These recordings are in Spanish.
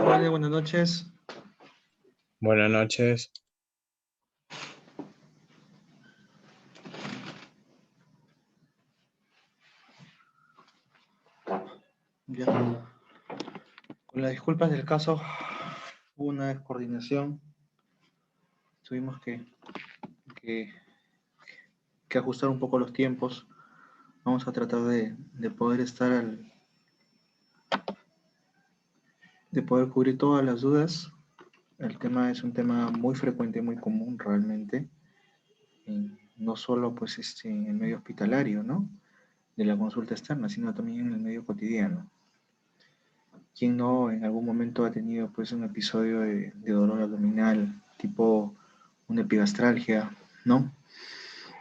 Hola, buenas noches. Buenas noches. Ya. Con las disculpas del caso, hubo una descoordinación. Tuvimos que ajustar un poco los tiempos. Vamos a tratar de poder de poder cubrir todas las dudas. El tema es un tema muy frecuente, muy común realmente. No solo pues en el medio hospitalario, ¿no? De la consulta externa, sino también en el medio cotidiano. ¿Quién no en algún momento ha tenido pues un episodio de dolor abdominal, tipo una epigastralgia, ¿no?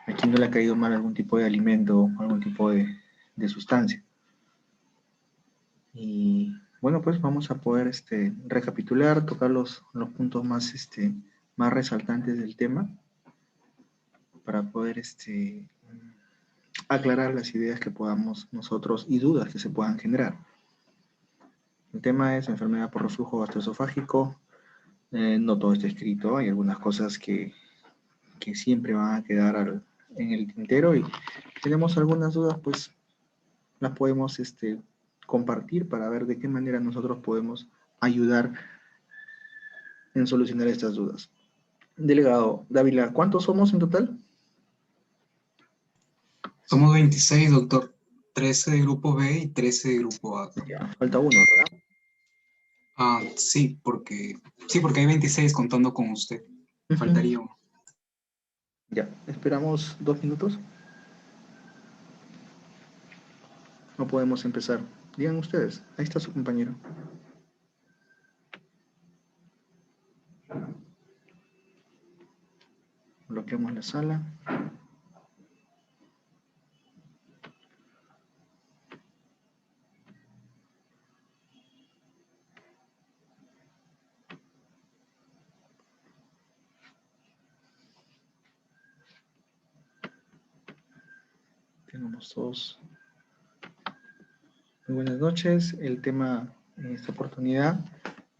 ¿A quién no le ha caído mal algún tipo de alimento, algún tipo de sustancia? Y bueno, pues vamos a poder recapitular, tocar los puntos más resaltantes del tema para poder aclarar las ideas que podamos nosotros y dudas que se puedan generar. El tema es enfermedad por reflujo gastroesofágico. No todo está escrito, hay algunas cosas que siempre van a quedar en el tintero y tenemos algunas dudas, pues las podemos compartir para ver de qué manera nosotros podemos ayudar en solucionar estas dudas. Delegado Dávila, ¿cuántos somos en total? Somos 26, doctor. 13 de grupo B y 13 de grupo A. Ya, falta uno, ¿verdad? Sí, porque hay 26 contando con usted. Faltaría uno. Ya, esperamos 2 minutos. No podemos empezar. Digan ustedes, ahí está su compañero. Bloqueamos la sala. Tenemos todos. Muy buenas noches. El tema en esta oportunidad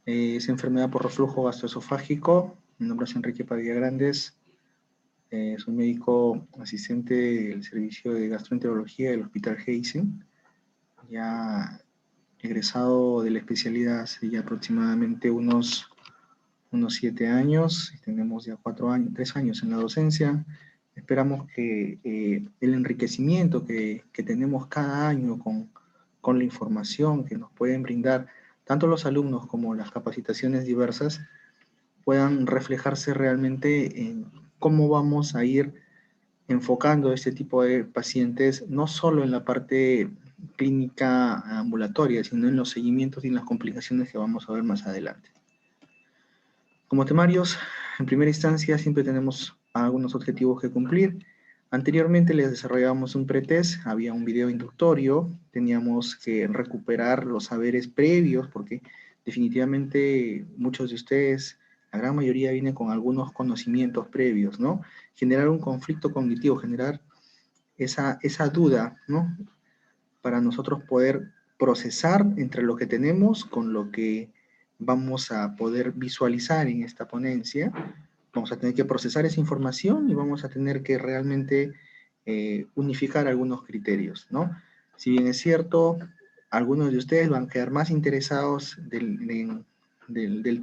es enfermedad por reflujo gastroesofágico. Mi nombre es Enrique Padilla Grandes. Soy médico asistente del servicio de gastroenterología del Hospital Heisen. Ya egresado de la especialidad hace ya aproximadamente unos 7 años. Tenemos ya 3 años en la docencia. Esperamos que el enriquecimiento que tenemos cada año con la información que nos pueden brindar tanto los alumnos como las capacitaciones diversas puedan reflejarse realmente en cómo vamos a ir enfocando este tipo de pacientes, no solo en la parte clínica ambulatoria, sino en los seguimientos y en las complicaciones que vamos a ver más adelante. Como temarios, en primera instancia siempre tenemos algunos objetivos que cumplir. Anteriormente les desarrollábamos un pretest, había un video introductorio, teníamos que recuperar los saberes previos, porque definitivamente muchos de ustedes, la gran mayoría vienen con algunos conocimientos previos, ¿no? Generar un conflicto cognitivo, generar esa duda, ¿no? Para nosotros poder procesar entre lo que tenemos con lo que vamos a poder visualizar en esta ponencia. Vamos a tener que procesar esa información y vamos a tener que realmente unificar algunos criterios, ¿no? Si bien es cierto, algunos de ustedes van a quedar más interesados del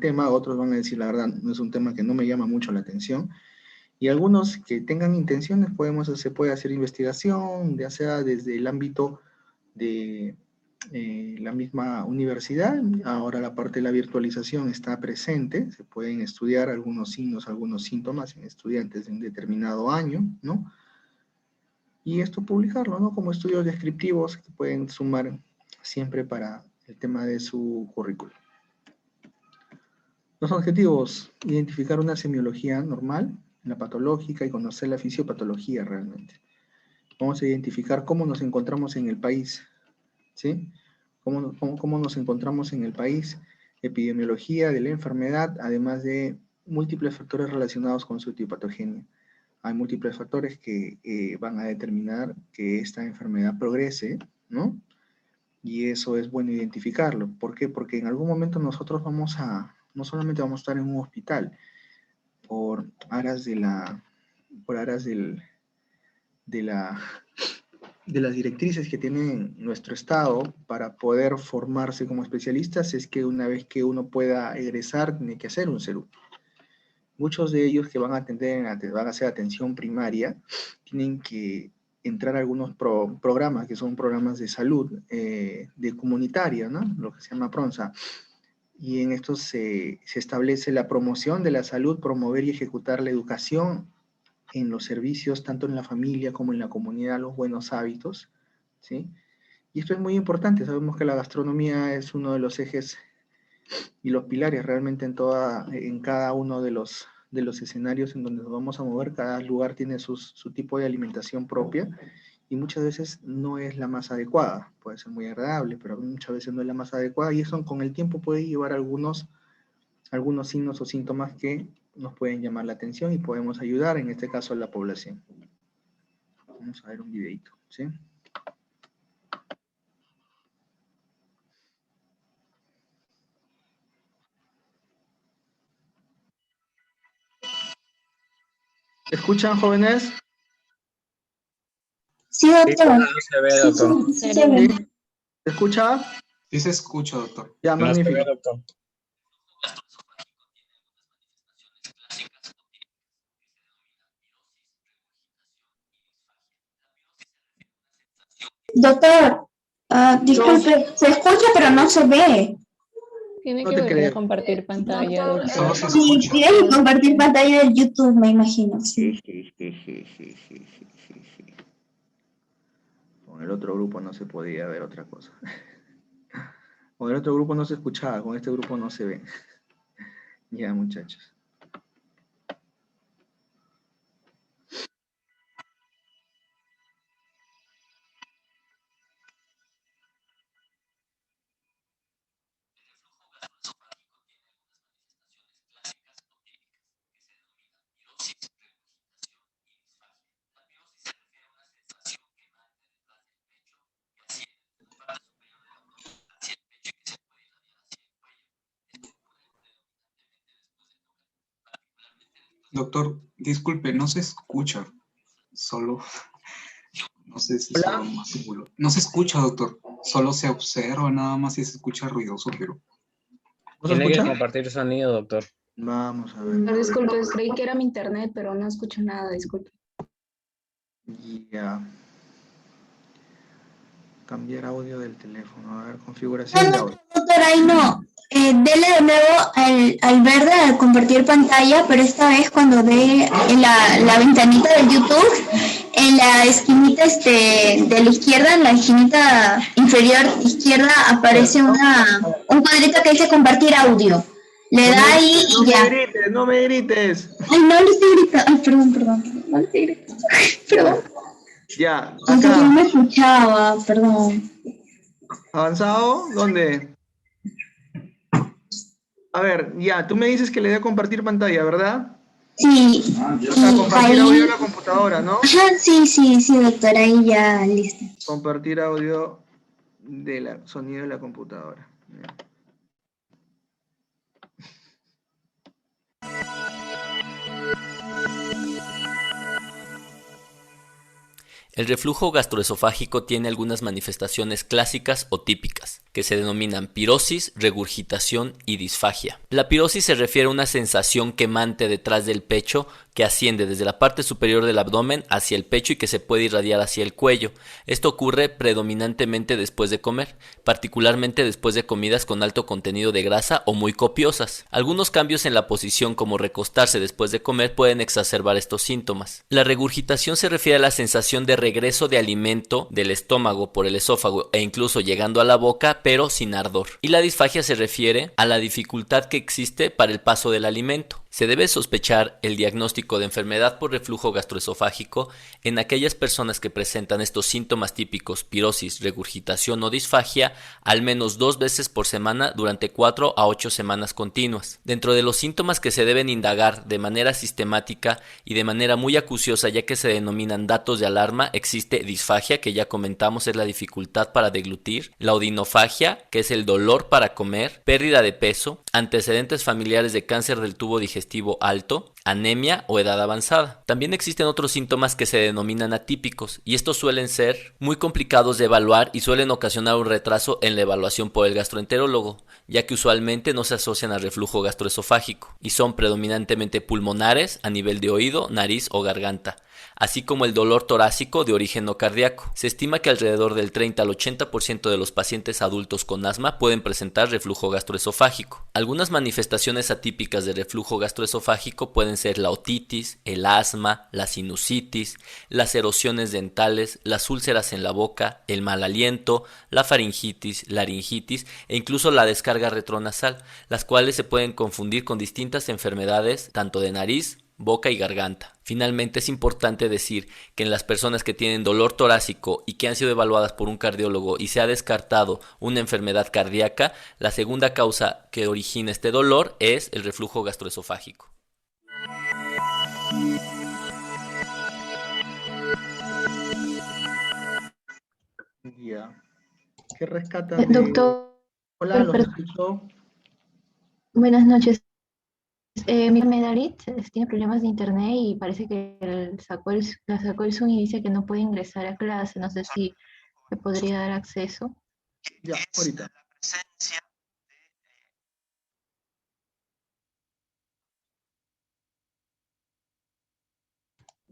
tema, otros van a decir, la verdad, no es un tema que no me llama mucho la atención, y algunos que tengan intenciones, se puede hacer investigación, ya sea desde el ámbito de la misma universidad. Ahora la parte de la virtualización está presente, se pueden estudiar algunos signos, algunos síntomas en estudiantes de un determinado año, ¿no? Y esto publicarlo, ¿no? Como estudios descriptivos que pueden sumar siempre para el tema de su currículum. Los objetivos: identificar una semiología normal, la patológica, y conocer la fisiopatología realmente. Vamos a identificar cómo nos encontramos en el país, ¿sí? ¿Cómo nos encontramos en el país? Epidemiología de la enfermedad, además de múltiples factores relacionados con su etiopatogenia. Hay múltiples factores que van a determinar que esta enfermedad progrese, ¿no? Y eso es bueno identificarlo. ¿Por qué? Porque en algún momento nosotros no solamente vamos a estar en un hospital, por aras de las directrices que tiene nuestro Estado para poder formarse como especialistas, es que una vez que uno pueda egresar, tiene que hacer un CERU. Muchos de ellos que van a hacer atención primaria, tienen que entrar a algunos programas, que son programas de salud, de comunitaria, ¿no? Lo que se llama PRONSA. Y en estos se establece la promoción de la salud, promover y ejecutar la educación en los servicios, tanto en la familia como en la comunidad, los buenos hábitos, ¿sí? Y esto es muy importante. Sabemos que la gastronomía es uno de los ejes y los pilares realmente en cada uno de los escenarios en donde nos vamos a mover. Cada lugar tiene su tipo de alimentación propia y muchas veces no es la más adecuada. Puede ser muy agradable, pero muchas veces no es la más adecuada, y eso con el tiempo puede llevar algunos signos o síntomas que nos pueden llamar la atención y podemos ayudar, en este caso, a la población. Vamos a ver un videito, ¿sí? ¿Escuchan, jóvenes? Sí, doctor. No se ve, doctor. Sí, se ve. ¿Se escucha? Sí se escucha, doctor. Ya, No se ve, magnífico. doctor. Doctor, disculpe, se escucha pero no se ve. Tiene No que te volver creo. a compartir pantalla, Doctor, Solo doctor. se sí, escucha. tiene que compartir pantalla del YouTube, me imagino. Sí. Con el otro grupo no se podía ver otra cosa. Con el otro grupo no se escuchaba, con este grupo no se ve. Ya, muchachos. Doctor, disculpe, no se escucha. Solo, no sé si Hola. solo más seguro. No se escucha, doctor. Solo se observa nada más y se escucha ruidoso, pero... ¿No se Tiene que escucha? compartir sonido, doctor. Vamos a ver. No, disculpe, creí que era mi internet, pero no escucho nada, disculpe. Ya. Cambiar audio del teléfono. A ver, configuración de No, audio. doctor, ahí no. Dele de nuevo al verde al compartir pantalla, pero esta vez cuando dé en la ventanita del YouTube, en la esquinita de la izquierda, en la esquinita inferior izquierda, aparece un cuadrito que dice compartir audio. Le da ahí y ya. No me grites. Ay, no le estoy gritando. Ay, perdón. No le estoy gritando. Perdón. Ya, Aunque yo acá. me escuchaba, perdón. ¿Avanzado? ¿Dónde? A ver, ya, tú me dices que le dé a compartir pantalla, ¿verdad? Sí. O sea, compartir audio en la computadora, ¿no? Ajá, sí, doctor, ahí ya, listo. Compartir audio del sonido de la computadora. Ya. El reflujo gastroesofágico tiene algunas manifestaciones clásicas o típicas, que se denominan pirosis, regurgitación y disfagia. La pirosis se refiere a una sensación quemante detrás del pecho que asciende desde la parte superior del abdomen hacia el pecho y que se puede irradiar hacia el cuello. Esto ocurre predominantemente después de comer, particularmente después de comidas con alto contenido de grasa o muy copiosas. Algunos cambios en la posición, como recostarse después de comer, pueden exacerbar estos síntomas. La regurgitación se refiere a la sensación de regreso de alimento del estómago por el esófago e incluso llegando a la boca, pero sin ardor. Y la disfagia se refiere a la dificultad que existe para el paso del alimento. Se debe sospechar el diagnóstico de enfermedad por reflujo gastroesofágico en aquellas personas que presentan estos síntomas típicos, pirosis, regurgitación o disfagia, al menos 2 veces por semana durante 4 a 8 semanas continuas. Dentro de los síntomas que se deben indagar de manera sistemática y de manera muy acuciosa, ya que se denominan datos de alarma, existe disfagia, que ya comentamos es la dificultad para deglutir, la odinofagia, que es el dolor para comer, pérdida de peso, antecedentes familiares de cáncer del tubo digestivo alto, anemia o edad avanzada. También existen otros síntomas que se denominan atípicos, y estos suelen ser muy complicados de evaluar y suelen ocasionar un retraso en la evaluación por el gastroenterólogo, ya que usualmente no se asocian al reflujo gastroesofágico y son predominantemente pulmonares a nivel de oído, nariz o garganta, así como el dolor torácico de origen no cardíaco. Se estima que alrededor del 30 al 80% de los pacientes adultos con asma pueden presentar reflujo gastroesofágico. Algunas manifestaciones atípicas de reflujo gastroesofágico pueden ser la otitis, el asma, la sinusitis, las erosiones dentales, las úlceras en la boca, el mal aliento, la faringitis, laringitis e incluso la descarga retronasal, las cuales se pueden confundir con distintas enfermedades tanto de nariz, boca y garganta. Finalmente, es importante decir que en las personas que tienen dolor torácico y que han sido evaluadas por un cardiólogo y se ha descartado una enfermedad cardíaca, la segunda causa que origina este dolor es el reflujo gastroesofágico. Ya. ¿Qué rescatan de...? Doctor, Hola, los perdón, escucho. buenas noches. Mi amiga Darit tiene problemas de internet y parece que la sacó el Zoom y dice que no puede ingresar a clase. No sé si me podría dar acceso. Ya, ahorita.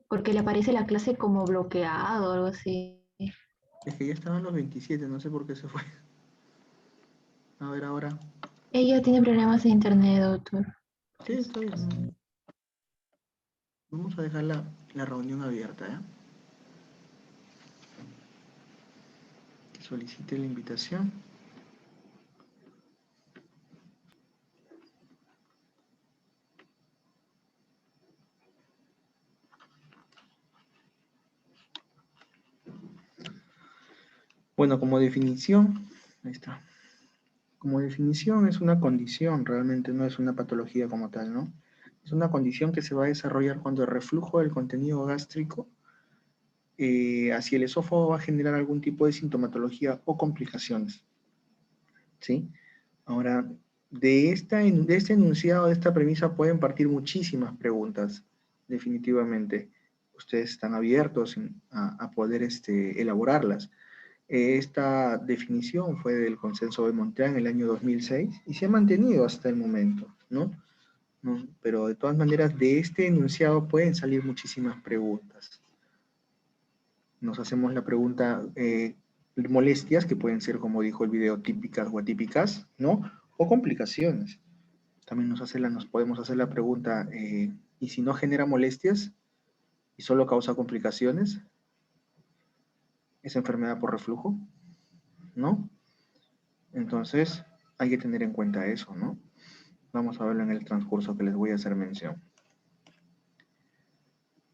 Porque le aparece la clase como bloqueado o algo así. Es que ya estaban los 27, no sé por qué se fue. A ver ahora. Ella tiene problemas de internet, doctor. Sí, está bien. Vamos a dejar la reunión abierta, ¿eh? Solicite la invitación. Bueno, como definición, ahí está. Como definición es una condición, realmente no es una patología como tal, ¿no? Es una condición que se va a desarrollar cuando el reflujo del contenido gástrico hacia el esófago va a generar algún tipo de sintomatología o complicaciones, ¿sí? Ahora, de este enunciado, de esta premisa, pueden partir muchísimas preguntas, definitivamente. Ustedes están abiertos a poder elaborarlas. Esta definición fue del Consenso de Montreal en el año 2006 y se ha mantenido hasta el momento, ¿no? Pero de todas maneras, de este enunciado pueden salir muchísimas preguntas. Nos hacemos la pregunta, molestias, que pueden ser, como dijo el video, típicas o atípicas, ¿no? O complicaciones. También nos podemos hacer la pregunta, ¿y si no genera molestias y solo causa complicaciones? ¿Es enfermedad por reflujo? ¿No? Entonces, hay que tener en cuenta eso, ¿no? Vamos a verlo en el transcurso que les voy a hacer mención.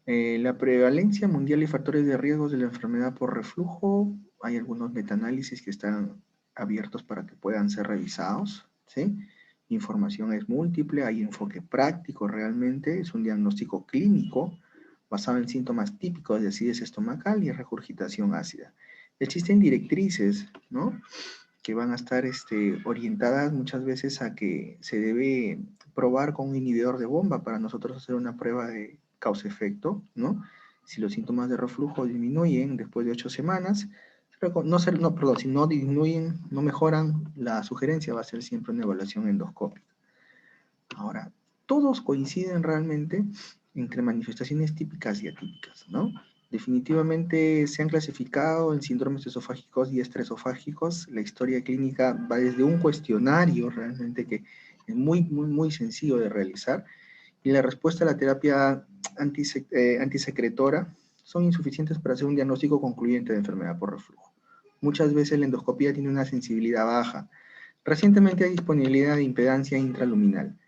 La prevalencia mundial y factores de riesgos de la enfermedad por reflujo, hay algunos metaanálisis que están abiertos para que puedan ser revisados, ¿sí? Información es múltiple, hay enfoque práctico realmente, es un diagnóstico clínico basado en síntomas típicos de acidez estomacal y regurgitación ácida. Existen directrices, ¿no?, que van a estar orientadas muchas veces a que se debe probar con un inhibidor de bomba para nosotros hacer una prueba de causa-efecto, ¿no? Si los síntomas de reflujo disminuyen después de 8 semanas, si no disminuyen, no mejoran, la sugerencia va a ser siempre una evaluación endoscópica. Ahora, todos coinciden realmente entre manifestaciones típicas y atípicas, ¿no? Definitivamente se han clasificado en síndromes esofágicos y estresofágicos. La historia clínica va desde un cuestionario realmente que es muy, muy, muy sencillo de realizar, y la respuesta a la terapia antisecretora son insuficientes para hacer un diagnóstico concluyente de enfermedad por reflujo, Muchas veces la endoscopía tiene una sensibilidad baja. Recientemente hay disponibilidad de impedancia intraluminal.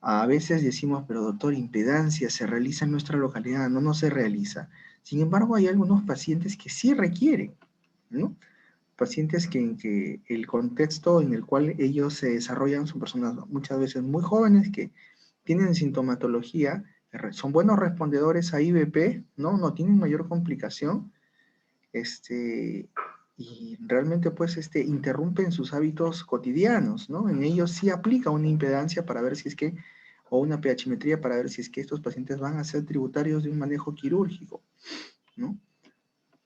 A veces decimos, pero doctor, impedancia se realiza en nuestra localidad, no se realiza. Sin embargo, hay algunos pacientes que sí requieren, ¿no? Pacientes que el contexto en el cual ellos se desarrollan son personas muchas veces muy jóvenes que tienen sintomatología, son buenos respondedores a IVP, ¿no? No tienen mayor complicación, y realmente pues interrumpen sus hábitos cotidianos, ¿no? En ellos sí aplica una impedancia para ver si es que, o una pHmetría para ver si es que estos pacientes van a ser tributarios de un manejo quirúrgico, ¿no?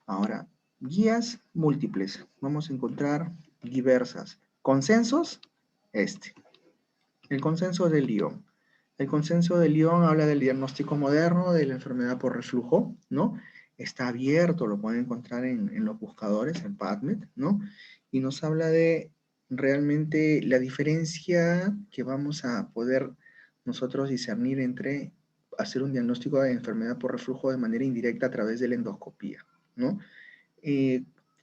Ahora, guías múltiples, vamos a encontrar diversas. Consensos, el consenso de Lyon. El consenso de Lyon habla del diagnóstico moderno de la enfermedad por reflujo, ¿no? Está abierto, lo pueden encontrar en los buscadores, en PubMed, ¿no? Y nos habla de realmente la diferencia que vamos a poder nosotros discernir entre hacer un diagnóstico de enfermedad por reflujo de manera indirecta a través de la endoscopía, ¿no?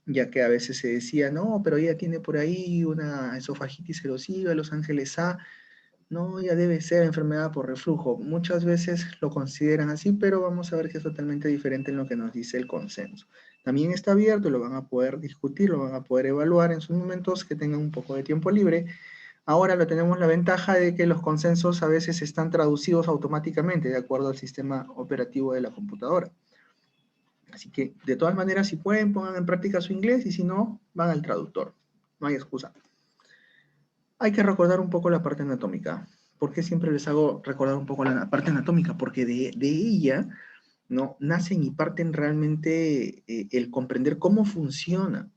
Ya que a veces se decía, no, pero ella tiene por ahí una esofagitis erosiva, Los Ángeles A, no, ya debe ser enfermedad por reflujo. Muchas veces lo consideran así, pero vamos a ver que es totalmente diferente en lo que nos dice el consenso. También está abierto, lo van a poder discutir, lo van a poder evaluar en sus momentos que tengan un poco de tiempo libre. Ahora lo tenemos la ventaja de que los consensos a veces están traducidos automáticamente de acuerdo al sistema operativo de la computadora. Así que, de todas maneras, si pueden, pongan en práctica su inglés y si no, van al traductor. No hay excusa. Hay que recordar un poco la parte anatómica. ¿Por qué siempre les hago recordar un poco la parte anatómica? Porque de ella, ¿no? Nacen y parten realmente el comprender cómo funciona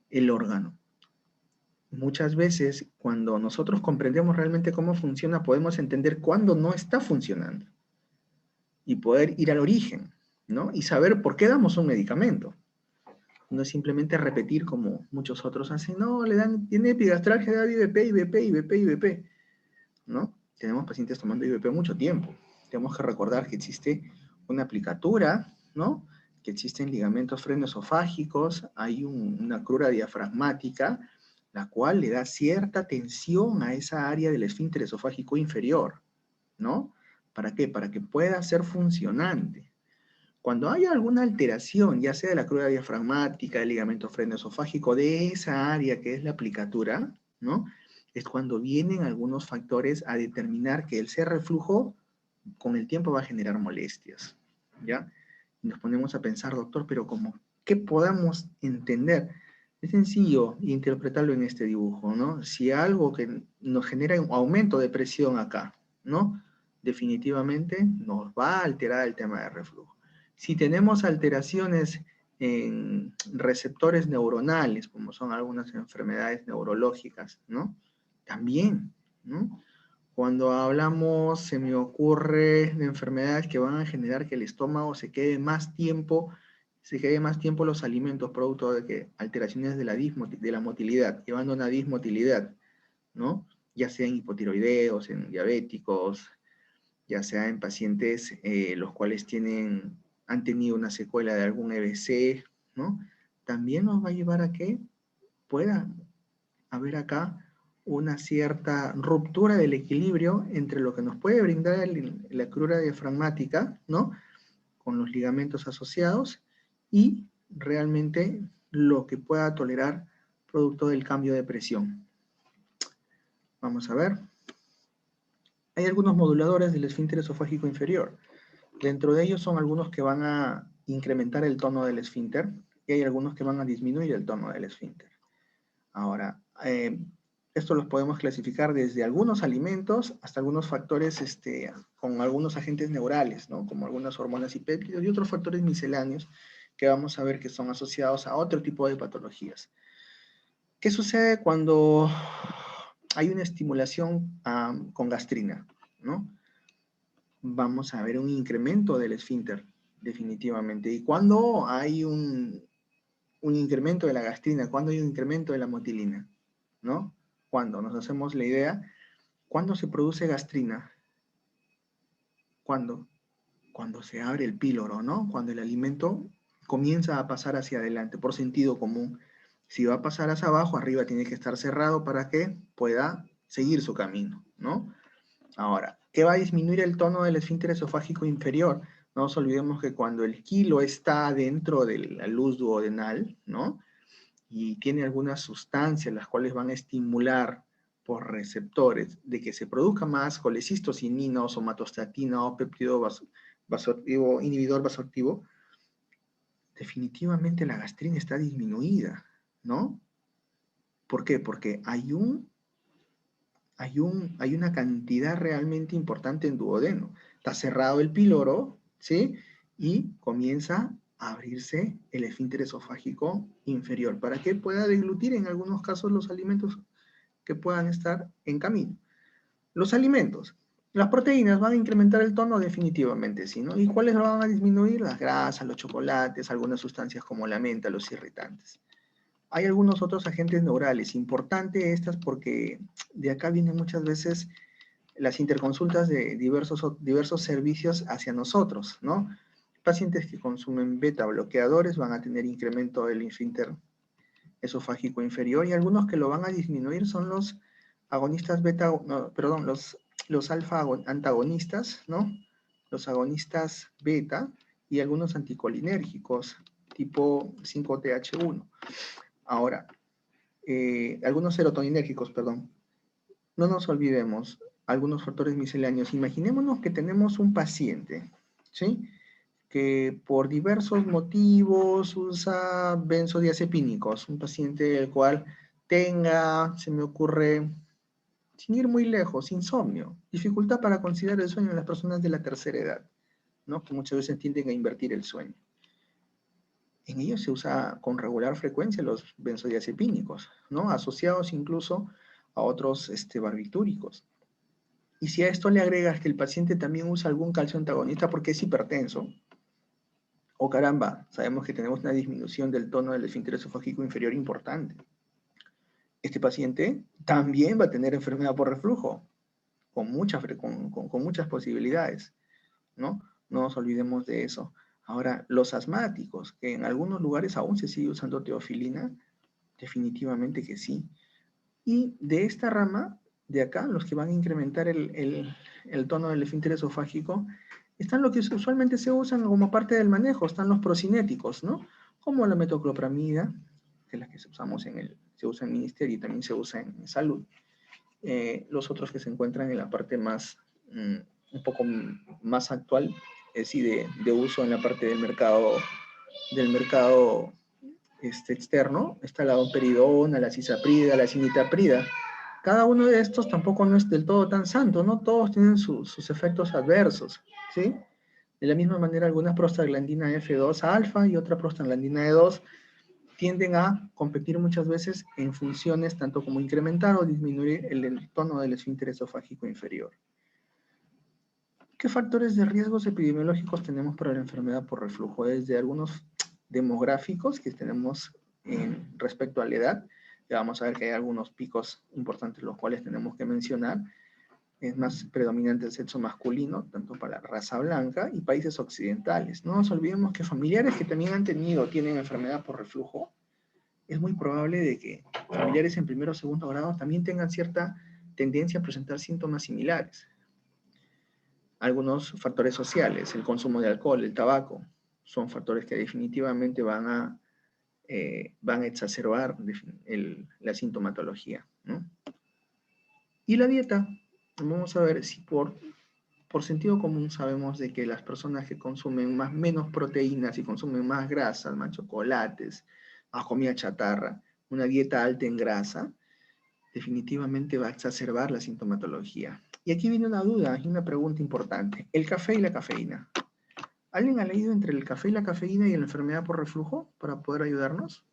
el órgano. Muchas veces, cuando nosotros comprendemos realmente cómo funciona, podemos entender cuándo no está funcionando. Y poder ir al origen, ¿no? Y saber por qué damos un medicamento. No es simplemente repetir como muchos otros hacen, no, tiene epigastralgia, da IVP, ¿no? Tenemos pacientes tomando IVP mucho tiempo. Tenemos que recordar que existe una aplicatura, ¿no? Que existen ligamentos frenoesofágicos, hay una crura diafragmática, la cual le da cierta tensión a esa área del esfínter esofágico inferior, ¿no? ¿Para qué? Para que pueda ser funcionante. Cuando hay alguna alteración, ya sea de la crura diafragmática, del ligamento frenoesofágico, de esa área que es la aplicatura, ¿no? Es cuando vienen algunos factores a determinar que el ser reflujo con el tiempo va a generar molestias, ¿ya? Y nos ponemos a pensar, doctor, pero ¿qué podamos entender? Es sencillo interpretarlo en este dibujo, ¿no? Si algo que nos genera un aumento de presión acá, ¿no? Definitivamente nos va a alterar el tema de reflujo. Si tenemos alteraciones en receptores neuronales, como son algunas enfermedades neurológicas, ¿no? También, ¿no? Cuando hablamos, se me ocurre de enfermedades que van a generar que el estómago se quede más tiempo los alimentos producto de que alteraciones de la motilidad, llevando a una dismotilidad, ¿no? Ya sea en hipotiroideos, en diabéticos, ya sea en pacientes los cuales han tenido una secuela de algún EBC, ¿no? También nos va a llevar a que pueda haber acá una cierta ruptura del equilibrio entre lo que nos puede brindar la crura diafragmática, ¿no? Con los ligamentos asociados y realmente lo que pueda tolerar producto del cambio de presión. Vamos a ver. Hay algunos moduladores del esfínter esofágico inferior. Dentro de ellos son algunos que van a incrementar el tono del esfínter y hay algunos que van a disminuir el tono del esfínter. Ahora, esto los podemos clasificar desde algunos alimentos hasta algunos factores con algunos agentes neurales, ¿no? Como algunas hormonas y péptidos y otros factores misceláneos que vamos a ver que son asociados a otro tipo de patologías. ¿Qué sucede cuando hay una estimulación con gastrina, ¿no? Vamos a ver un incremento del esfínter, definitivamente. Y cuando hay un incremento de la gastrina, cuando hay un incremento de la motilina, ¿no? Cuando nos hacemos la idea, ¿cuándo se produce gastrina? ¿Cuándo? Cuando se abre el píloro, ¿no? Cuando el alimento comienza a pasar hacia adelante, por sentido común. Si va a pasar hacia abajo, arriba tiene que estar cerrado para que pueda seguir su camino, ¿no? Ahora, ¿qué va a disminuir el tono del esfínter esofágico inferior? No nos olvidemos que cuando el quilo está dentro de la luz duodenal, ¿no? Y tiene algunas sustancias las cuales van a estimular por receptores de que se produzca más colecistocinina o somatostatina o péptido vasoactivo, inhibidor vasoactivo, definitivamente la gastrina está disminuida, ¿no? ¿Por qué? Porque hay una cantidad realmente importante en duodeno. Está cerrado el píloro, ¿sí? Y comienza a abrirse el esfínter esofágico inferior para que pueda deglutir en algunos casos los alimentos que puedan estar en camino. Los alimentos. Las proteínas van a incrementar el tono definitivamente, ¿sí? ¿No? ¿Y cuáles lo van a disminuir? Las grasas, los chocolates, algunas sustancias como la menta, los irritantes. Hay algunos otros agentes neurales. Importante estas porque de acá vienen muchas veces las interconsultas de diversos servicios hacia nosotros, ¿no? Pacientes que consumen beta bloqueadores van a tener incremento del esfínter esofágico inferior y algunos que lo van a disminuir son los agonistas beta, no, perdón, los alfa antagonistas, ¿no? Los agonistas beta y algunos anticolinérgicos tipo 5-TH1. Ahora, algunos serotoninérgicos, perdón. No nos olvidemos algunos factores misceláneos. Imaginémonos que tenemos un paciente, ¿sí? Que por diversos motivos usa benzodiazepínicos. Un paciente el cual tenga, se me ocurre, sin ir muy lejos, insomnio, dificultad para conciliar el sueño en las personas de la tercera edad, ¿no? Que muchas veces tienden a invertir el sueño. En ellos se usa con regular frecuencia los benzodiazepínicos, ¿no? Asociados incluso a otros barbitúricos. Y si a esto le agregas que el paciente también usa algún calcio antagonista porque es hipertenso, o caramba, sabemos que tenemos una disminución del tono del esfínter esofágico inferior importante. Este paciente también va a tener enfermedad por reflujo, con muchas posibilidades, ¿no? No nos olvidemos de eso. Ahora, los asmáticos, que en algunos lugares aún se sigue usando teofilina, definitivamente que sí. Y de esta rama, de acá, los que van a incrementar el tono del esfínter esofágico, están lo que usualmente se usan como parte del manejo, están los procinéticos, ¿no? Como la metoclopramida, que es la que se usa en ministerio y también se usa en salud. Los otros que se encuentran en la parte más, un poco más actual, es decir, de uso en la parte del mercado externo, está la domperidona, la cisaprida, la cinitaprida. Cada uno de estos tampoco no es del todo tan santo, ¿no? Todos tienen sus efectos adversos, ¿sí? De la misma manera, algunas prostaglandina F2 alfa y otra prostaglandina E2 tienden a competir muchas veces en funciones tanto como incrementar o disminuir el tono del esfínter esofágico inferior. ¿Qué factores de riesgos epidemiológicos tenemos para la enfermedad por reflujo? Desde algunos demográficos que tenemos respecto a la edad, ya vamos a ver que hay algunos picos importantes los cuales tenemos que mencionar. Es más predominante el sexo masculino, tanto para la raza blanca y países occidentales. No nos olvidemos que familiares que también tienen enfermedad por reflujo, es muy probable de que familiares en primero o segundo grado también tengan cierta tendencia a presentar síntomas similares. Algunos factores sociales, el consumo de alcohol, el tabaco, son factores que definitivamente van a exacerbar la sintomatología, ¿no? Y la dieta, vamos a ver si por sentido común sabemos de que las personas que consumen menos proteínas y consumen más grasas, más chocolates, más comida chatarra, una dieta alta en grasa, definitivamente va a exacerbar la sintomatología. Y aquí viene una duda y una pregunta importante. ¿El café y la cafeína? ¿Alguien ha leído entre el café y la cafeína y la enfermedad por reflujo para poder ayudarnos?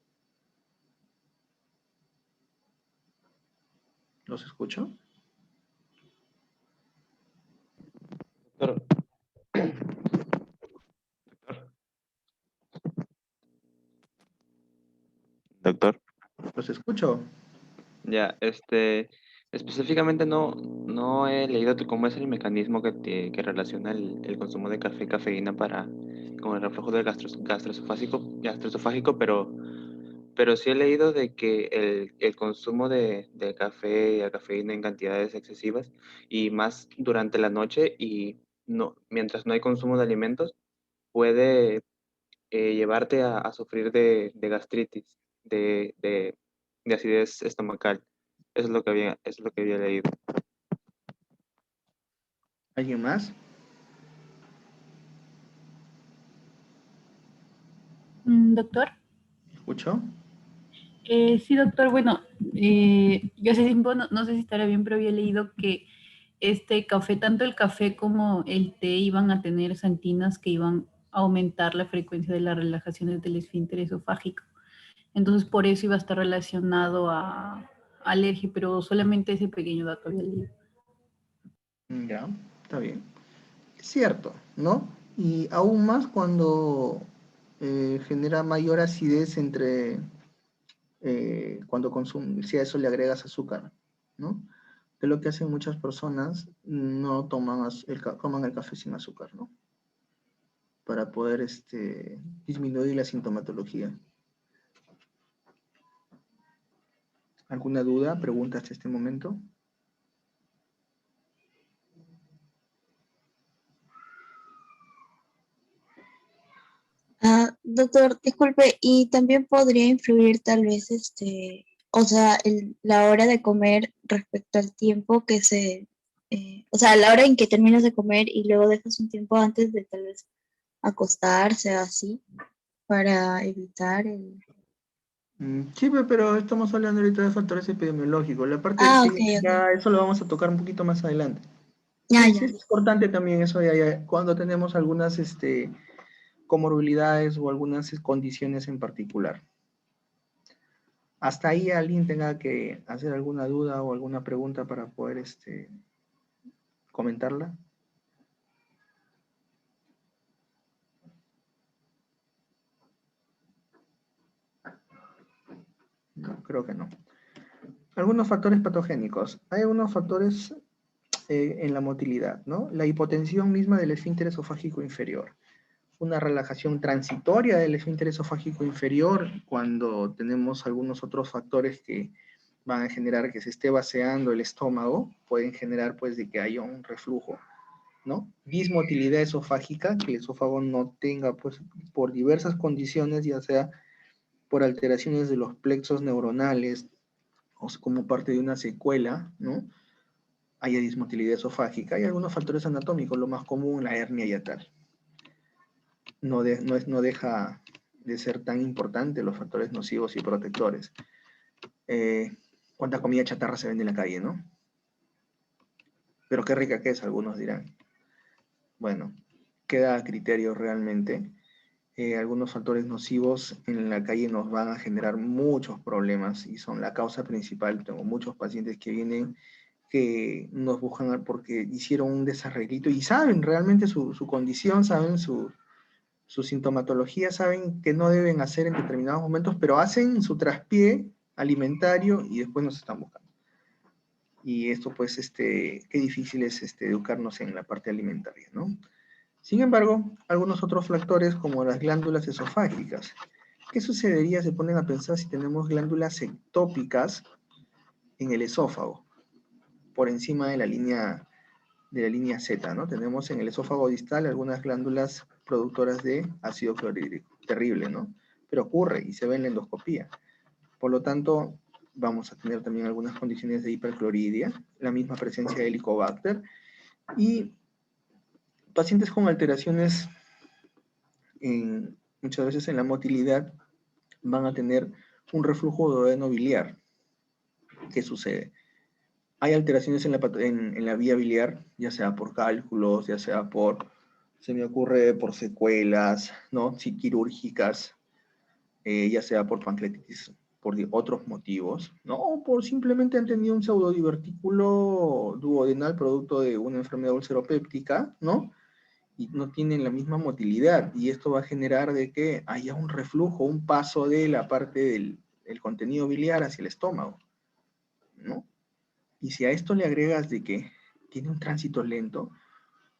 ¿Los escucho? Doctor, doctor, ¿Los escucho? ya, específicamente no he leído cómo es el mecanismo que relaciona el consumo de café y cafeína con el reflujo del gastroesofágico, pero pero sí he leído de que el consumo de café y la cafeína en cantidades excesivas y más durante la noche y no, mientras no hay consumo de alimentos, puede llevarte a sufrir de gastritis, de acidez estomacal. Eso es lo que había leído. ¿Alguien más? Doctor. ¿Escucho? Sí, doctor. Bueno, yo hace tiempo, no sé si estará bien, pero había leído que este café, tanto el café como el té iban a tener santinas que iban a aumentar la frecuencia de las relajaciones del esfínter esofágico. Entonces, por eso iba a estar relacionado a alergia, pero solamente ese pequeño dato había leído. Ya, está bien. Es cierto, ¿no? Y aún más cuando genera mayor acidez cuando consume, si a eso le agregas azúcar, ¿no? Que lo que hacen muchas personas, no toman toman el café sin azúcar, ¿no? Para poder disminuir la sintomatología. ¿Alguna duda, pregunta hasta este momento? Doctor, disculpe, y también podría influir tal vez, o sea, la hora de comer respecto al tiempo que o sea, la hora en que terminas de comer y luego dejas un tiempo antes de tal vez acostarse así, para evitar el... Sí, pero estamos hablando ahorita de factores epidemiológicos. La parte Ah, ok, clínica, ok. eso lo vamos a tocar un poquito más adelante. Ya, Sí, ya. sí, es importante también eso cuando tenemos algunas comorbilidades o algunas condiciones en particular. ¿Hasta ahí alguien tenga que hacer alguna duda o alguna pregunta para poder comentarla? No, creo que no. Algunos factores patogénicos. Hay algunos factores en la motilidad, ¿no? La hipotensión misma del esfínter esofágico inferior. Una relajación transitoria del esfínter esofágico inferior cuando tenemos algunos otros factores que van a generar que se esté vaciando el estómago, pueden generar pues de que haya un reflujo, ¿no? Dismotilidad esofágica, que el esófago no tenga pues por diversas condiciones, ya sea por alteraciones de los plexos neuronales o como parte de una secuela, ¿no? Haya dismotilidad esofágica. Hay algunos factores anatómicos, lo más común, la hernia yatal. No deja de ser tan importante los factores nocivos y protectores. ¿Cuánta comida chatarra se vende en la calle, no? Pero qué rica que es, algunos dirán. Bueno, queda a criterio realmente. Algunos factores nocivos en la calle nos van a generar muchos problemas y son la causa principal. Tengo muchos pacientes que vienen que nos buscan porque hicieron un desarreglito y saben realmente su condición, saben su sintomatología, saben que no deben hacer en determinados momentos, pero hacen su traspié alimentario y después nos están buscando. Y esto pues, qué difícil es educarnos en la parte alimentaria, ¿no? Sin embargo, algunos otros factores como las glándulas esofágicas. ¿Qué sucedería? Se ponen a pensar si tenemos glándulas ectópicas en el esófago, por encima de la línea Z, ¿no? Tenemos en el esófago distal algunas glándulas productoras de ácido clorhídrico. Terrible, ¿no? Pero ocurre y se ve en la endoscopía. Por lo tanto, vamos a tener también algunas condiciones de hiperclorhidria, la misma presencia de Helicobacter y pacientes con alteraciones muchas veces en la motilidad van a tener un reflujo duodeno biliar. ¿Qué sucede? Hay alteraciones en la vía biliar, ya sea por cálculos, ya sea se me ocurre por secuelas, ¿no? Sí, quirúrgicas, ya sea por pancreatitis, por otros motivos, ¿no? O por simplemente han tenido un pseudodivertículo duodenal producto de una enfermedad ulceropéptica, ¿no? Y no tienen la misma motilidad, y esto va a generar de que haya un reflujo, un paso de la parte del contenido biliar hacia el estómago, ¿no? Y si a esto le agregas de que tiene un tránsito lento,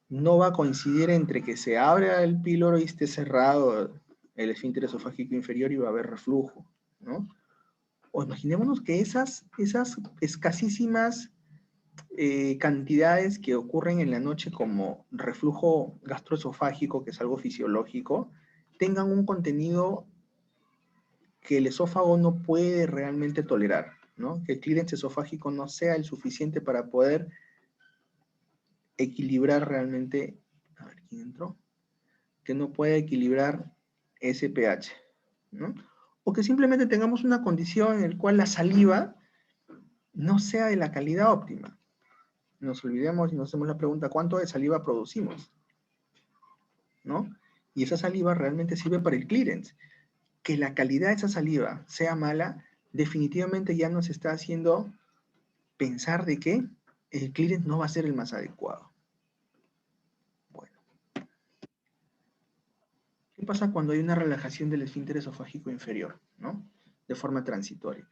no va a coincidir entre que se abra el píloro y esté cerrado el esfínter esofágico inferior y va a haber reflujo, ¿no? O imaginémonos que esas escasísimas cantidades que ocurren en la noche como reflujo gastroesofágico, que es algo fisiológico, tengan un contenido que el esófago no puede realmente tolerar, ¿no? Que el clearance esofágico no sea el suficiente para poder equilibrar realmente, a ver, ¿quién entró? Que no pueda equilibrar ese pH, ¿no? O que simplemente tengamos una condición en la cual la saliva no sea de la calidad óptima. Nos olvidemos y nos hacemos la pregunta, ¿cuánto de saliva producimos? ¿No? Y esa saliva realmente sirve para el clearance. Que la calidad de esa saliva sea mala, definitivamente ya nos está haciendo pensar de que el clearance no va a ser el más adecuado. Bueno. ¿Qué pasa cuando hay una relajación del esfínter esofágico inferior, ¿no? De forma transitoria.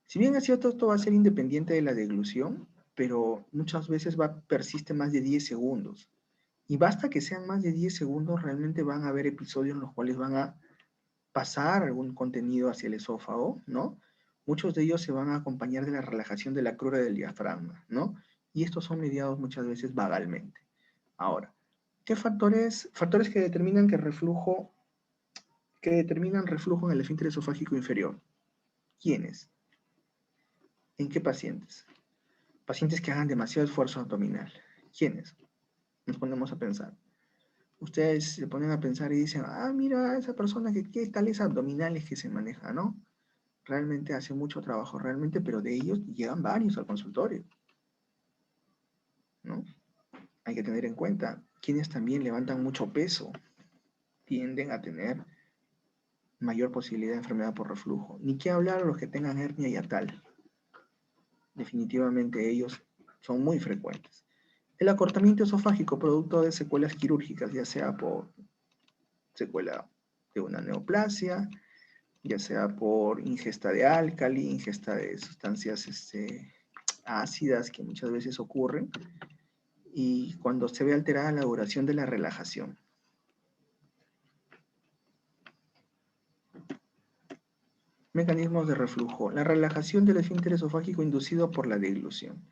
Si bien es cierto, esto va a ser independiente de la deglución, pero muchas veces persiste más de 10 segundos. Y basta que sean más de 10 segundos, realmente van a haber episodios en los cuales van a pasar algún contenido hacia el esófago, ¿no? Muchos de ellos se van a acompañar de la relajación de la crura del diafragma, ¿no? Y estos son mediados muchas veces vagalmente. Ahora, ¿qué factores que determinan reflujo en el esfínter esofágico inferior? ¿Quiénes? ¿En qué pacientes? Pacientes que hagan demasiado esfuerzo abdominal. ¿Quiénes? Nos ponemos a pensar. Ustedes se ponen a pensar y dicen, ah, mira, esa persona que qué tales abdominales que se maneja, ¿no? Realmente hace mucho trabajo, realmente, pero de ellos llegan varios al consultorio, ¿no? Hay que tener en cuenta, quienes también levantan mucho peso tienden a tener mayor posibilidad de enfermedad por reflujo. Ni qué hablar a los que tengan hernia hiatal. Definitivamente ellos son muy frecuentes. El acortamiento esofágico producto de secuelas quirúrgicas, ya sea por secuela de una neoplasia, ya sea por ingesta de álcali, ingesta de sustancias ácidas que muchas veces ocurren, y cuando se ve alterada la duración de la relajación. Mecanismos de reflujo. La relajación del esfínter esofágico inducido por la deglución.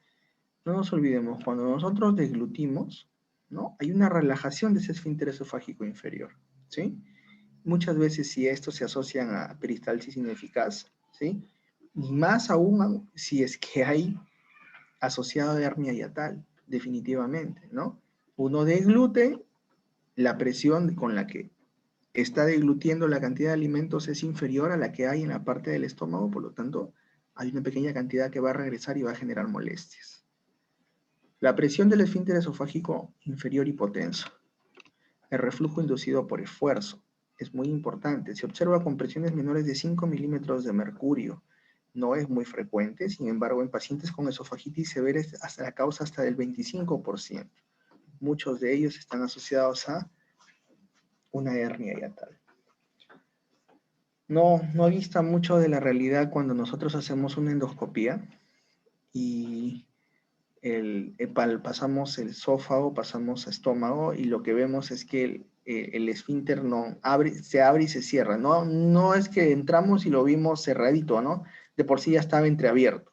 No nos olvidemos, cuando nosotros deglutimos, ¿no? Hay una relajación de ese esfínter esofágico inferior, ¿sí? Muchas veces si estos se asocian a peristalsis ineficaz, ¿sí? Y más aún si es que hay asociado de hernia hiatal, definitivamente, ¿no? Uno deglute, la presión con la que está deglutiendo la cantidad de alimentos es inferior a la que hay en la parte del estómago, por lo tanto, hay una pequeña cantidad que va a regresar y va a generar molestias. La presión del esfínter esofágico inferior hipotenso. El reflujo inducido por esfuerzo. Es muy importante. Se observa con presiones menores de 5 milímetros de mercurio. No es muy frecuente, sin embargo, en pacientes con esofagitis severa hasta la causa hasta del 25%. Muchos de ellos están asociados a una hernia hiatal. No dista mucho de la realidad cuando nosotros hacemos una endoscopía y pasamos el esófago, pasamos a estómago y lo que vemos es que el esfínter se abre y se cierra. No es que entramos y lo vimos cerradito, ¿no? De por sí ya estaba entreabierto.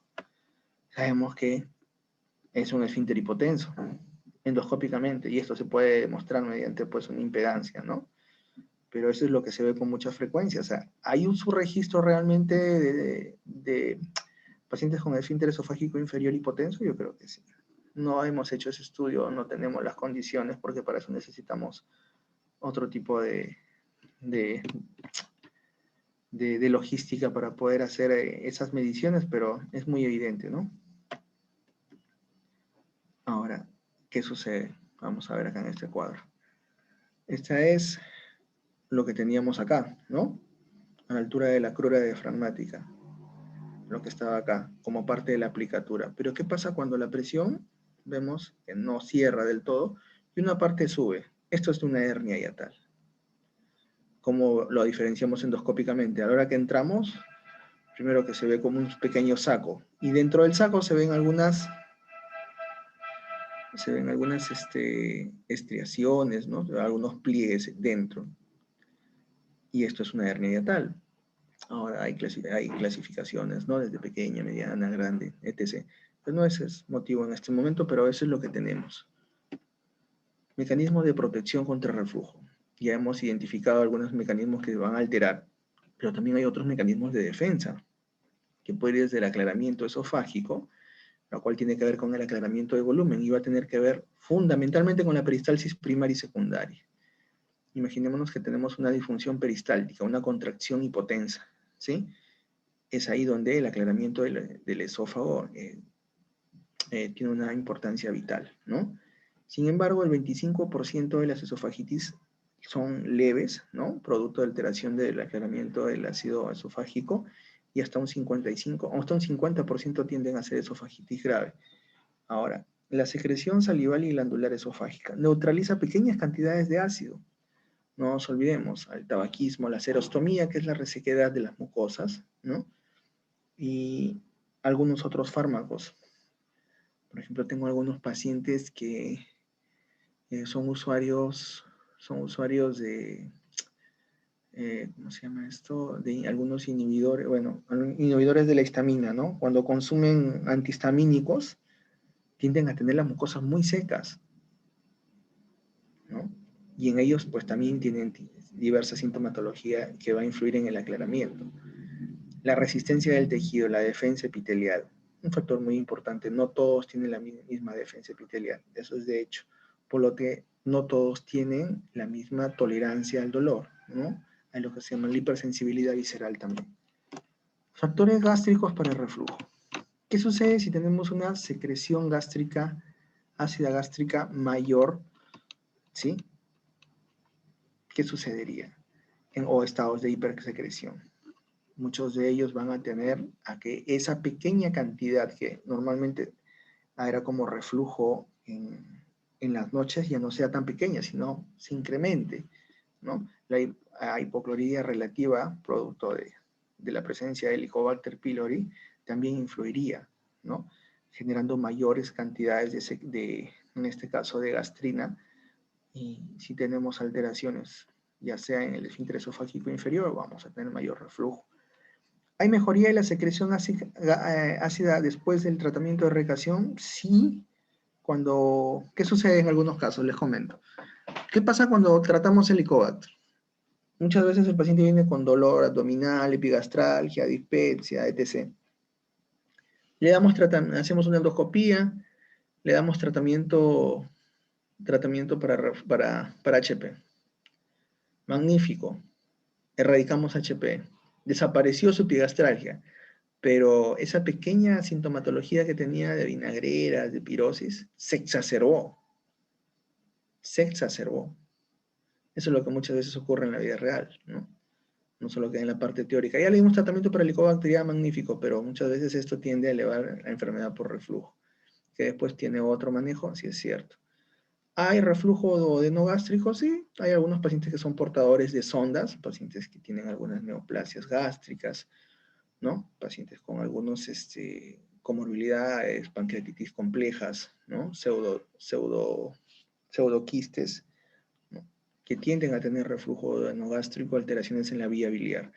Sabemos que es un esfínter hipotenso endoscópicamente y esto se puede demostrar mediante pues una impedancia, ¿no? Pero eso es lo que se ve con mucha frecuencia. O sea, ¿hay un subregistro realmente de pacientes con esfínter esofágico inferior hipotenso? Yo creo que sí. No hemos hecho ese estudio, no tenemos las condiciones, porque para eso necesitamos otro tipo de logística para poder hacer esas mediciones, pero es muy evidente, ¿no? Ahora, ¿qué sucede? Vamos a ver acá en este cuadro. Esta es lo que teníamos acá, ¿no? A la altura de la crura diafragmática, lo que estaba acá, como parte de la aplicatura. Pero ¿qué pasa cuando la presión, vemos que no cierra del todo, y una parte sube? Esto es una hernia hiatal. ¿Cómo lo diferenciamos endoscópicamente? A la hora que entramos, primero que se ve como un pequeño saco, y dentro del saco se ven algunas estriaciones, ¿no? Algunos pliegues dentro. Y esto es una hernia hiatal. Ahora hay clasificaciones, ¿no? Desde pequeña, mediana, grande, etc. Pues no ese es motivo en este momento, pero eso es lo que tenemos. Mecanismos de protección contra reflujo. Ya hemos identificado algunos mecanismos que van a alterar, pero también hay otros mecanismos de defensa, que puede ir desde el aclaramiento esofágico, lo cual tiene que ver con el aclaramiento de volumen, y va a tener que ver fundamentalmente con la peristalsis primaria y secundaria. Imaginémonos que tenemos una disfunción peristáltica, una contracción hipotensa, ¿sí? Es ahí donde el aclaramiento del esófago tiene una importancia vital, ¿no? Sin embargo, el 25% de las esofagitis son leves, ¿no? Producto de alteración del aclaramiento del ácido esofágico, y hasta un 50% tienden a ser esofagitis grave. Ahora, la secreción salival y glandular esofágica neutraliza pequeñas cantidades de ácido. No nos olvidemos, el tabaquismo, la serostomía, que es la resequedad de las mucosas, ¿no? Y algunos otros fármacos. Por ejemplo, tengo algunos pacientes que son usuarios de, ¿cómo se llama esto? De algunos inhibidores, bueno, inhibidores de la histamina, ¿no? Cuando consumen antihistamínicos, tienden a tener las mucosas muy secas, ¿no? Y en ellos, pues también tienen diversa sintomatología que va a influir en el aclaramiento. La resistencia del tejido, la defensa epitelial, un factor muy importante. No todos tienen la misma defensa epitelial, eso es de hecho. Por lo que no todos tienen la misma tolerancia al dolor, ¿no? Hay lo que se llama la hipersensibilidad visceral también. Factores gástricos para el reflujo. ¿Qué sucede si tenemos una secreción gástrica, ácida gástrica mayor? ¿Sí? ¿Qué sucedería? O estados de hipersecreción. Muchos de ellos van a tener a que esa pequeña cantidad que normalmente era como reflujo en las noches ya no sea tan pequeña, sino se incremente, ¿no? La hipocloridria relativa, producto de la presencia de Helicobacter pylori, también influiría, ¿no? Generando mayores cantidades en este caso, de gastrina, y si tenemos alteraciones, ya sea en el esfínter esofágico inferior, vamos a tener mayor reflujo. ¿Hay mejoría de la secreción ácida después del tratamiento de recación? Sí. ¿Qué sucede en algunos casos? Les comento. ¿Qué pasa cuando tratamos Helicobacter? Muchas veces el paciente viene con dolor abdominal, epigastralgia, dispepsia, etc. Le damos hacemos una endoscopía, le damos tratamiento para HP. Magnífico. Erradicamos HP. Desapareció su epigastralgia. Pero esa pequeña sintomatología que tenía de vinagreras, de pirosis, se exacerbó. Se exacerbó. Eso es lo que muchas veces ocurre en la vida real, ¿no? No solo queda en la parte teórica. Ya le dimos tratamiento para el Helicobacter, ya magnífico, pero muchas veces esto tiende a elevar la enfermedad por reflujo, que después tiene otro manejo, sí es cierto. ¿Hay reflujo duodenogástrico? Sí. Hay algunos pacientes que son portadores de sondas, pacientes que tienen algunas neoplasias gástricas, ¿no? Pacientes con algunos comorbilidades, pancreatitis complejas, ¿no? Pseudoquistes, ¿no? Que tienden a tener reflujo duodenogástrico, alteraciones en la vía biliar.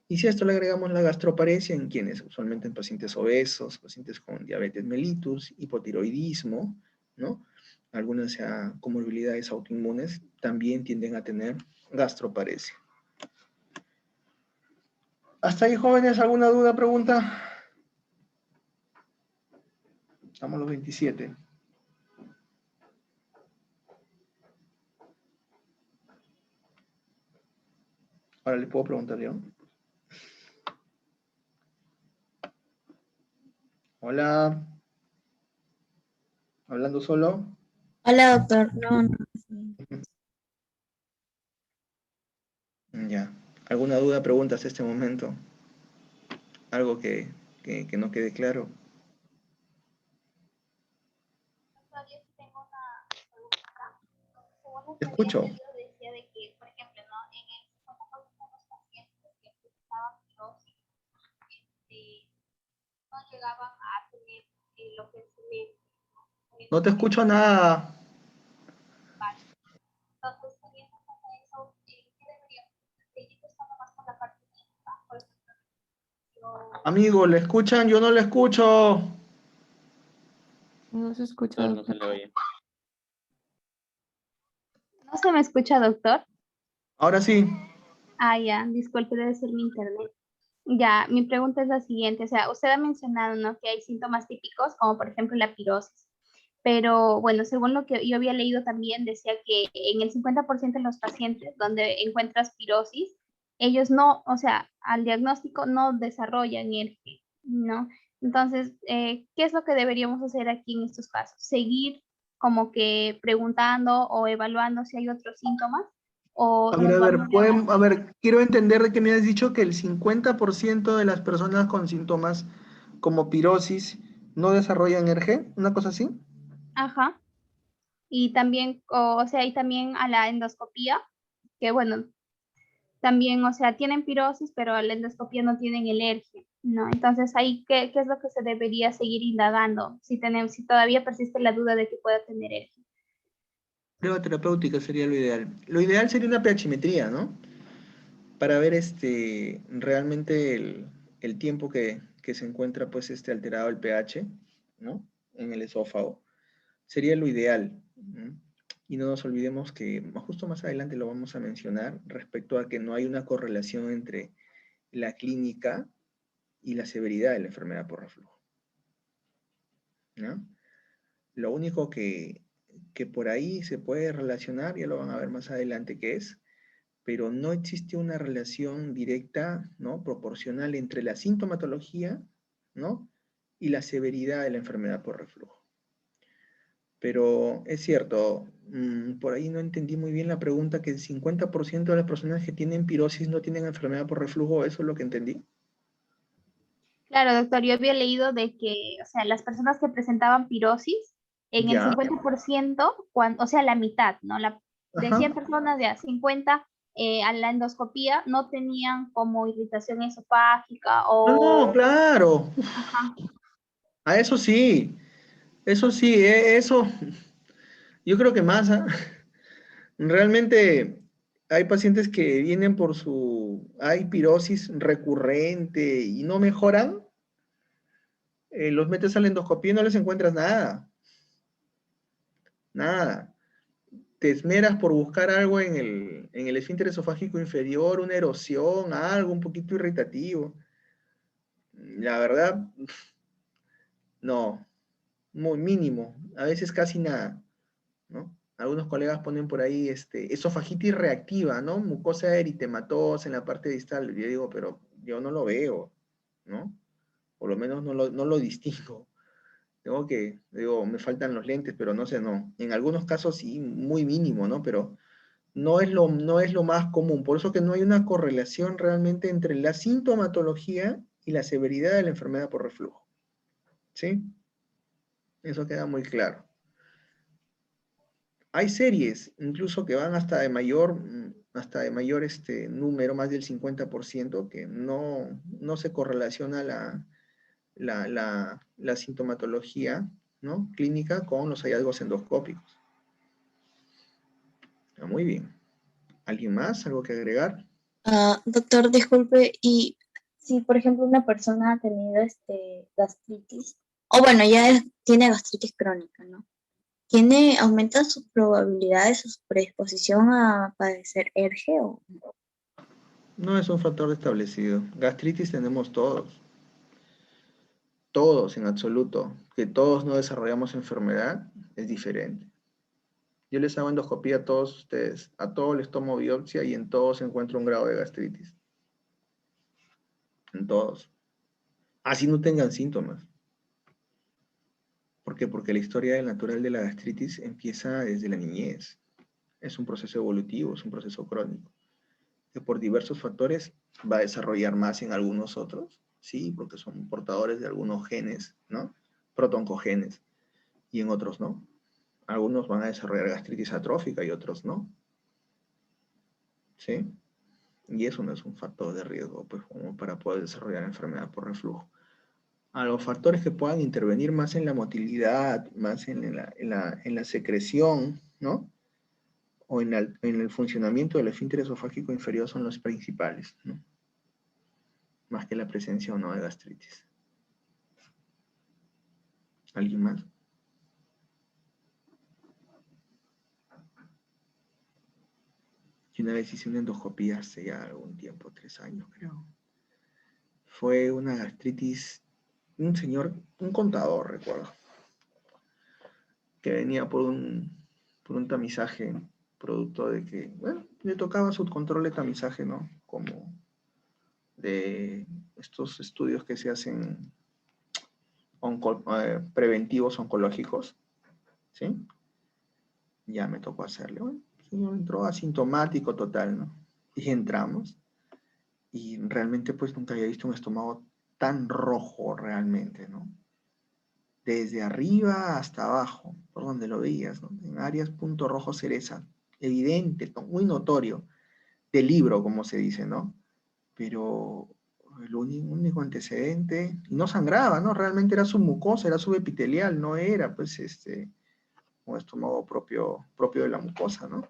Y si a esto le agregamos la gastroparesia, ¿en quienes? Usualmente en pacientes obesos, pacientes con diabetes mellitus, hipotiroidismo, ¿no? Algunas comorbilidades autoinmunes también tienden a tener gastroparesia. ¿Hasta ahí, jóvenes, alguna duda, pregunta? Estamos a los 27. Ahora le puedo preguntar yo. Hola. ¿Hablando solo? Hola, doctor. No. Ya. ¿Alguna duda, pregunta hasta este momento? ¿Algo que no quede claro? Te escucho. No te escucho nada. Amigo, ¿le escuchan? Yo no le escucho. No se escucha, Doctor, no se doctor. le oye. ¿No se me escucha, doctor? Ahora sí. Ah, ya, disculpe, debe ser mi internet. Ya, mi pregunta es la siguiente, o sea, usted ha mencionado, ¿no?, que hay síntomas típicos, como por ejemplo la pirosis, pero bueno, según lo que yo había leído también, decía que en el 50% de los pacientes donde encuentras pirosis, ellos no, o sea, al diagnóstico no desarrollan el gen, ¿no? Entonces, ¿qué es lo que deberíamos hacer aquí en estos casos? ¿Seguir como que preguntando o evaluando si hay otros síntomas? ¿O nos vamos a... a ver, quiero entender de que me has dicho que el 50% de las personas con síntomas como pirosis no desarrollan ERG, una cosa así. Ajá. Y también, o sea, y también a la endoscopía, que bueno, también, o sea, tienen pirosis, pero a la endoscopía no tienen alergia, ¿no? Entonces, ahí, ¿qué es lo que se debería seguir indagando si todavía persiste la duda de que pueda tener alergia? Prueba terapéutica sería lo ideal. Lo ideal sería una pHmetría, ¿no? Para ver realmente el tiempo que se encuentra pues alterado el pH, ¿no? En el esófago. Sería lo ideal, ¿no? Y no nos olvidemos que justo más adelante lo vamos a mencionar respecto a que no hay una correlación entre la clínica y la severidad de la enfermedad por reflujo, ¿no? Lo único que por ahí se puede relacionar, ya lo van a ver más adelante qué es, pero no existe una relación directa, ¿no?, proporcional entre la sintomatología, ¿no?, y la severidad de la enfermedad por reflujo. Pero es cierto, por ahí no entendí muy bien la pregunta, que el 50% de las personas que tienen pirosis no tienen enfermedad por reflujo, ¿eso es lo que entendí? Claro, doctor, yo había leído de que, o sea, las personas que presentaban pirosis, en el Ya, 50%, o sea, la mitad, ¿no? De ajá. 100 personas, de 50 a la endoscopía no tenían como irritación esofágica No, o... claro, Ajá. a eso sí, eso, yo creo que más, ¿ah? Realmente hay pacientes que vienen hay pirosis recurrente y no mejoran, los metes a la endoscopía y no les encuentras nada, nada. Te esmeras por buscar algo en el esfínter esofágico inferior, una erosión, algo un poquito irritativo. La verdad, no, muy mínimo, a veces casi nada, ¿no? Algunos colegas ponen por ahí esofagitis reactiva, ¿no? Mucosa eritematosa en la parte distal. Yo digo, pero yo no lo veo, ¿no? Por lo menos no lo distingo. Digo, me faltan los lentes, pero no sé, no. En algunos casos sí, muy mínimo, ¿no? Pero no es lo más común. Por eso que no hay una correlación realmente entre la sintomatología y la severidad de la enfermedad por reflujo. ¿Sí? Eso queda muy claro. Hay series, incluso que van hasta de mayor número, más del 50%, que no se correlaciona la sintomatología, ¿no?, clínica con los hallazgos endoscópicos. Muy bien. ¿Alguien más? ¿Algo que agregar? Doctor, disculpe, y si por ejemplo una persona ha tenido gastritis, o bueno, tiene gastritis crónica, ¿no? ¿Aumenta sus probabilidades, su predisposición a padecer ERGE o no? No es un factor establecido. Gastritis tenemos todos. Todos en absoluto. Que todos no desarrollamos enfermedad es diferente. Yo les hago endoscopía a todos ustedes. A todos les tomo biopsia y en todos encuentro un grado de gastritis. En todos. Así no tengan síntomas. ¿Por qué? Porque la historia natural de la gastritis empieza desde la niñez. Es un proceso evolutivo, es un proceso crónico, que por diversos factores va a desarrollar más en algunos otros, sí, porque son portadores de algunos genes, ¿no? Protoncogenes, y en otros no. Algunos van a desarrollar gastritis atrófica y otros no. ¿Sí? Y eso no es un factor de riesgo, pues, como para poder desarrollar enfermedad por reflujo. A los factores que puedan intervenir más en la motilidad, más en la secreción, ¿no?, o en el funcionamiento del esfínter esofágico inferior son los principales, ¿no? más que la presencia o no de gastritis. ¿Alguien más? Y una vez hice una endoscopía hace ya algún tiempo, 3 años creo. Fue una gastritis, un señor, un contador, recuerdo, que venía por un tamizaje, producto de que, bueno, le tocaba su control de tamizaje, ¿no? Como de estos estudios que se hacen preventivos oncológicos, ¿sí? Ya me tocó hacerle, bueno, el señor entró asintomático total, ¿no? Y entramos, y realmente pues nunca había visto un estómago tan rojo realmente, ¿no? Desde arriba hasta abajo, por donde lo veías, ¿no? En áreas punto rojo cereza, evidente, muy notorio, de libro, como se dice, ¿no? Pero el único antecedente, y no sangraba, ¿no? Realmente era su mucosa, era subepitelial, no era, pues, un estómago propio de la mucosa, ¿no?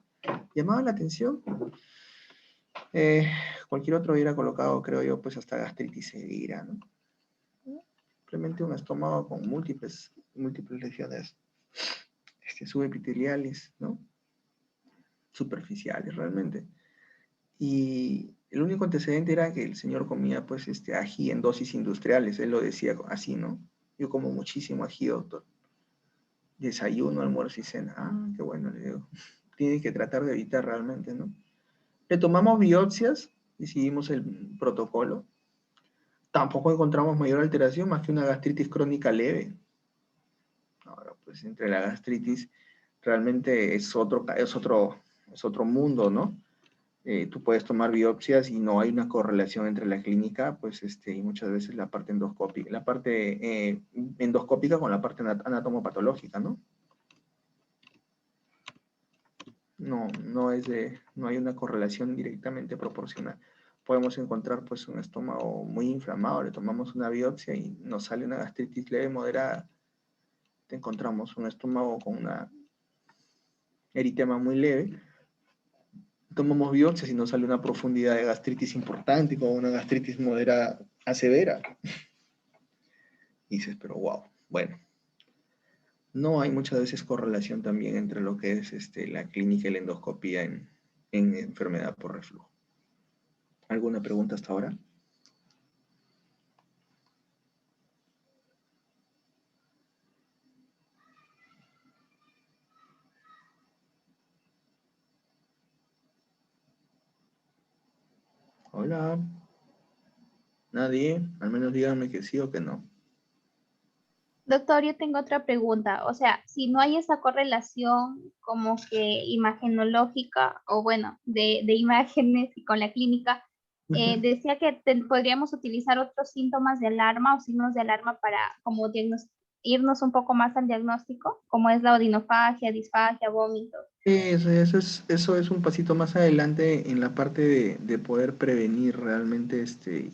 Llamaba la atención. Cualquier otro hubiera colocado, creo yo, pues hasta gastritis severa, ¿no? Simplemente un estómago con múltiples lesiones subepiteliales, ¿no? Superficiales, realmente. Y el único antecedente era que el señor comía, pues, ají en dosis industriales. Él lo decía así, ¿no? Yo como muchísimo ají, doctor. Desayuno, almuerzo y cena. Ah, qué bueno, le digo. Tiene que tratar de evitar realmente, ¿no? Le tomamos biopsias y seguimos el protocolo. Tampoco encontramos mayor alteración más que una gastritis crónica leve. Ahora, pues, entre la gastritis realmente es otro mundo, ¿no? Tú puedes tomar biopsias y no hay una correlación entre la clínica, pues, y muchas veces la parte endoscópica con la parte anatomopatológica, ¿no? No hay una correlación directamente proporcional. Podemos encontrar, pues, un estómago muy inflamado, le tomamos una biopsia y nos sale una gastritis leve, moderada. Te encontramos un estómago con una eritema muy leve, tomamos biopsias y nos sale una profundidad de gastritis importante, como una gastritis moderada a severa. Y dices, pero wow, bueno. No hay muchas veces correlación también entre lo que es la clínica y la endoscopía en enfermedad por reflujo. ¿Alguna pregunta hasta ahora? Hola. ¿Nadie? Al menos díganme que sí o que no. Doctor, yo tengo otra pregunta. O sea, si no hay esa correlación como que imagenológica o bueno, de imágenes y con la clínica, decía que podríamos utilizar otros síntomas de alarma o signos de alarma para como irnos un poco más al diagnóstico, como es la odinofagia, disfagia, vómito. Eso es un pasito más adelante en la parte de poder prevenir realmente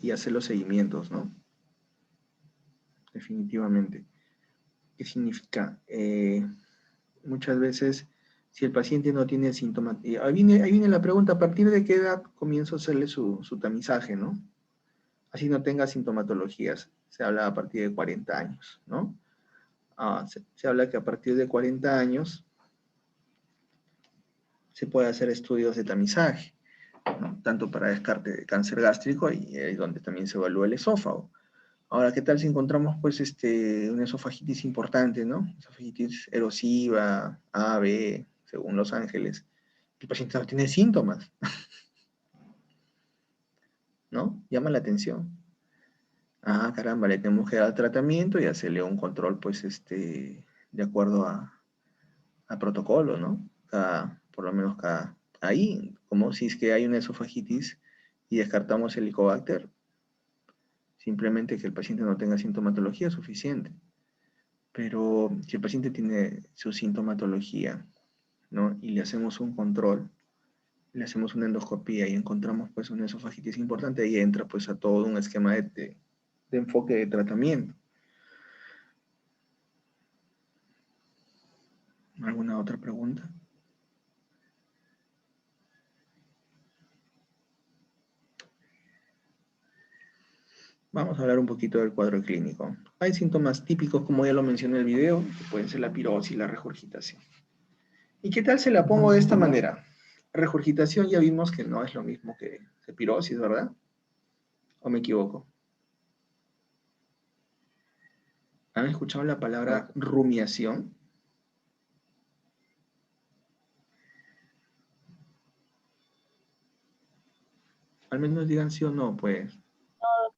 y hacer los seguimientos, ¿no? Definitivamente. ¿Qué significa? Muchas veces, si el paciente no tiene síntomas, y ahí viene la pregunta, ¿a partir de qué edad comienzo a hacerle su tamizaje, ¿no? Así no tenga sintomatologías. Se habla a partir de 40 años, ¿no? Se habla que a partir de 40 años se puede hacer estudios de tamizaje, ¿no? Tanto para descarte de cáncer gástrico y donde también se evalúa el esófago. Ahora, ¿qué tal si encontramos, pues, una esofagitis importante, ¿no? Esofagitis erosiva, A, B, según Los Ángeles. El paciente no tiene síntomas, ¿no? Llama la atención. Ah, caramba, le tenemos que dar tratamiento y hacerle un control, pues, de acuerdo a protocolo, ¿no? Por lo menos ahí, como si es que hay una esofagitis y descartamos el Helicobacter, simplemente que el paciente no tenga sintomatología es suficiente. Pero si el paciente tiene su sintomatología, ¿no? Y le hacemos un control, le hacemos una endoscopía y encontramos, pues, una esofagitis importante, ahí entra, pues, a todo un esquema de enfoque de tratamiento. ¿Alguna otra pregunta? Vamos a hablar un poquito del cuadro clínico. Hay síntomas típicos, como ya lo mencioné en el video, que pueden ser la pirosis y la regurgitación. ¿Y qué tal se la pongo de esta manera? Regurgitación ya vimos que no es lo mismo que pirosis, ¿verdad? ¿O me equivoco? ¿Han escuchado la palabra rumiación? Al menos digan sí o no, pues.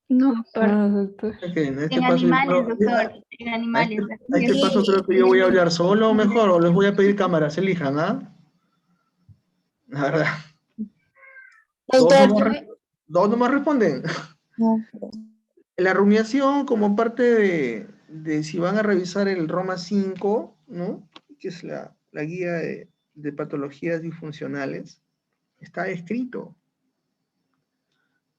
No, doctor. Ok, en este En paso, animales, doctor. En animales. a este paso creo que yo voy a hablar solo o mejor, o les voy a pedir cámaras, elijan, ¿ah? La verdad. Dos nomás responden. La rumiación como parte de si van a revisar el Roma 5, ¿no? Que es la guía de patologías disfuncionales, está escrito.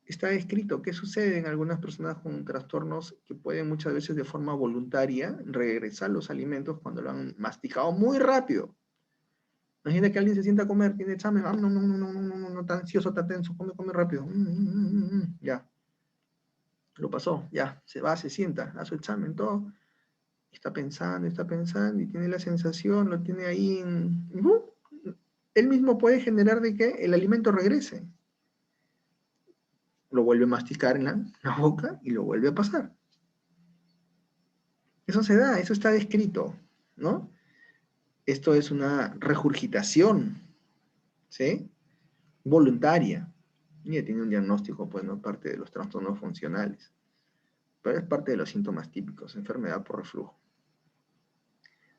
Está escrito qué sucede en algunas personas con trastornos que pueden muchas veces de forma voluntaria regresar los alimentos cuando lo han masticado muy rápido. Imagina que alguien se sienta a comer, tiene examen, no, está ansioso, está tenso, come rápido. Ya. Lo pasó, ya, se va, se sienta, hace su examen, todo. Está pensando y tiene la sensación, lo tiene ahí él mismo puede generar de que el alimento regrese. Lo vuelve a masticar en la boca y lo vuelve a pasar. Eso se da, eso está descrito, ¿no? Esto es una regurgitación, ¿sí? Voluntaria. Y ya tiene un diagnóstico, pues, no parte de los trastornos funcionales. Pero es parte de los síntomas típicos, enfermedad por reflujo.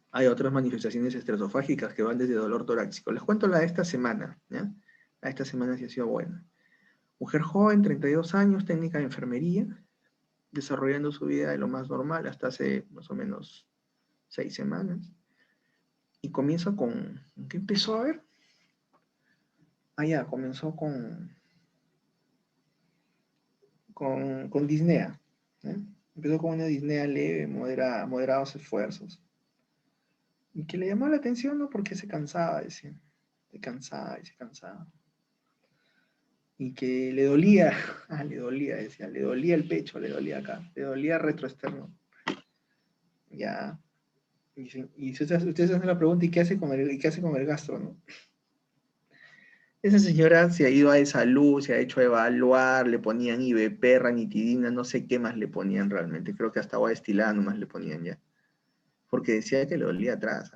Hay otras manifestaciones estresofágicas que van desde dolor torácico. Les cuento la de esta semana, ¿ya? La de esta semana sí ha sido buena. Mujer joven, 32 años, técnica de enfermería, desarrollando su vida de lo más normal hasta hace más o menos 6 semanas. Y comienza con... ¿Qué empezó a ver? Ya, comenzó con disnea. Empezó con una disnea leve, moderados esfuerzos. Y que le llamó la atención, ¿no? Porque se cansaba, decía. Se cansaba y se cansaba. Y que le dolía, le dolía, decía, le dolía el pecho, le dolía acá, le dolía retroexterno. Ya. Y ustedes hacen la pregunta, ¿y qué hace con el gastro, no? Esa señora se ha ido a salud, se ha hecho evaluar, le ponían IBP, ranitidina, no sé qué más le ponían realmente, creo que hasta agua destilada nomás le ponían ya. Porque decía que le dolía atrás.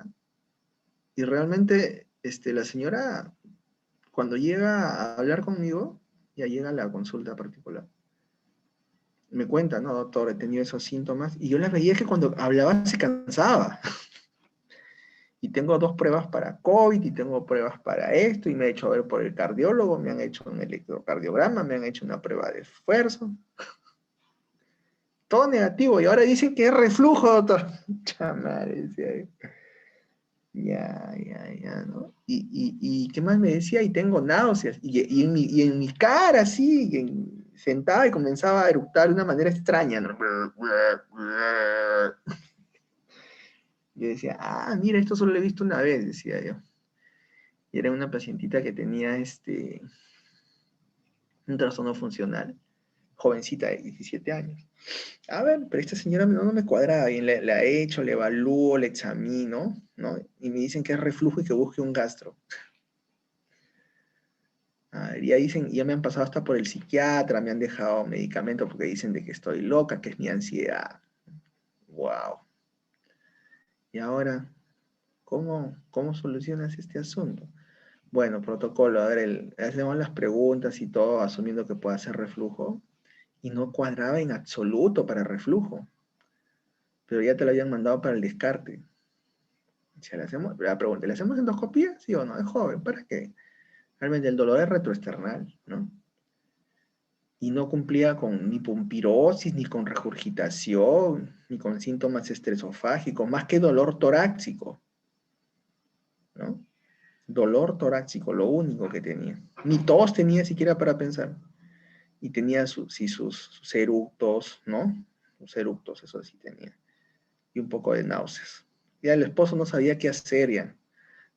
Y realmente, la señora, cuando llega a hablar conmigo, ya llega a la consulta particular. Me cuenta, no, doctor, he tenido esos síntomas, y yo la veía que cuando hablaba se cansaba. Y tengo 2 pruebas para COVID, y tengo pruebas para esto, y me he hecho ver por el cardiólogo, me han hecho un electrocardiograma, me han hecho una prueba de esfuerzo. Todo negativo, y ahora dicen que es reflujo, doctor. Chamare, decía. Ya, ¿no? Y ¿qué más me decía? Y tengo náuseas, y en mi cara, así, sentaba y comenzaba a eructar de una manera extraña, ¿no? Yo decía, mira, esto solo lo he visto una vez, decía yo. Y era una pacientita que tenía un trastorno funcional, jovencita de 17 años. A ver, pero esta señora no me cuadra bien, la he hecho, le evalúo, le examino, ¿no? Y me dicen que es reflujo y que busque un gastro. Ya me han pasado hasta por el psiquiatra, me han dejado medicamentos porque dicen de que estoy loca, que es mi ansiedad. Wow. Y ahora, ¿cómo solucionas este asunto? Bueno, protocolo, a ver, hacemos las preguntas y todo, asumiendo que pueda ser reflujo, y no cuadraba en absoluto para reflujo, pero ya te lo habían mandado para el descarte. La pregunta, ¿le hacemos endoscopía? ¿Sí o no? Es joven, ¿para qué? Realmente el dolor es retroesternal, ¿no? Y no cumplía ni con pirosis, ni con regurgitación, ni con síntomas estresofágicos, más que dolor torácico, ¿no? Dolor torácico, lo único que tenía. Ni tos tenía siquiera para pensar. Y tenía sus eructos, ¿no? Sus eructos, eso sí tenía. Y un poco de náuseas. Ya el esposo no sabía qué hacer ya.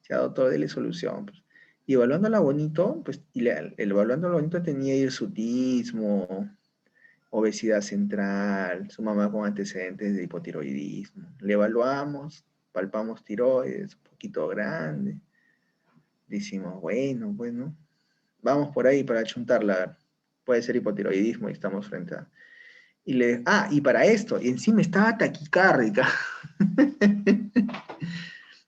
Ya, doctor, dele solución. Pues. Y evaluándola bonito, pues, evaluándola bonito tenía hirsutismo, obesidad central, su mamá con antecedentes de hipotiroidismo. Le evaluamos, palpamos tiroides, un poquito grande. Decimos, bueno, vamos por ahí para achuntarla. Puede ser hipotiroidismo y estamos frente a... y para esto, y encima estaba taquicárdica.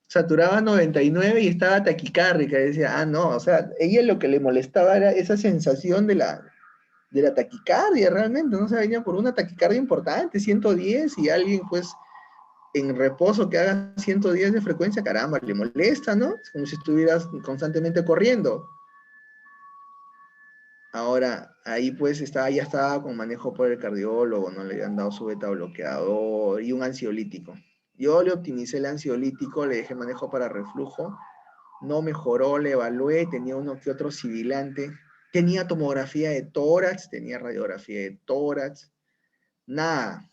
Saturaba 99 y estaba taquicárdica. Y decía, no, o sea, ella lo que le molestaba era esa sensación de la taquicardia realmente, ¿no? O sea, venía por una taquicardia importante, 110, y alguien pues en reposo que haga 110 de frecuencia, caramba, le molesta, ¿no? Es como si estuvieras constantemente corriendo. Ahora, ahí pues ya estaba con manejo por el cardiólogo, ¿no? Le habían dado su beta bloqueador y un ansiolítico. Yo le optimicé el ansiolítico, le dejé manejo para reflujo, no mejoró, le evalué, tenía uno que otro sibilante, tenía tomografía de tórax, tenía radiografía de tórax, nada.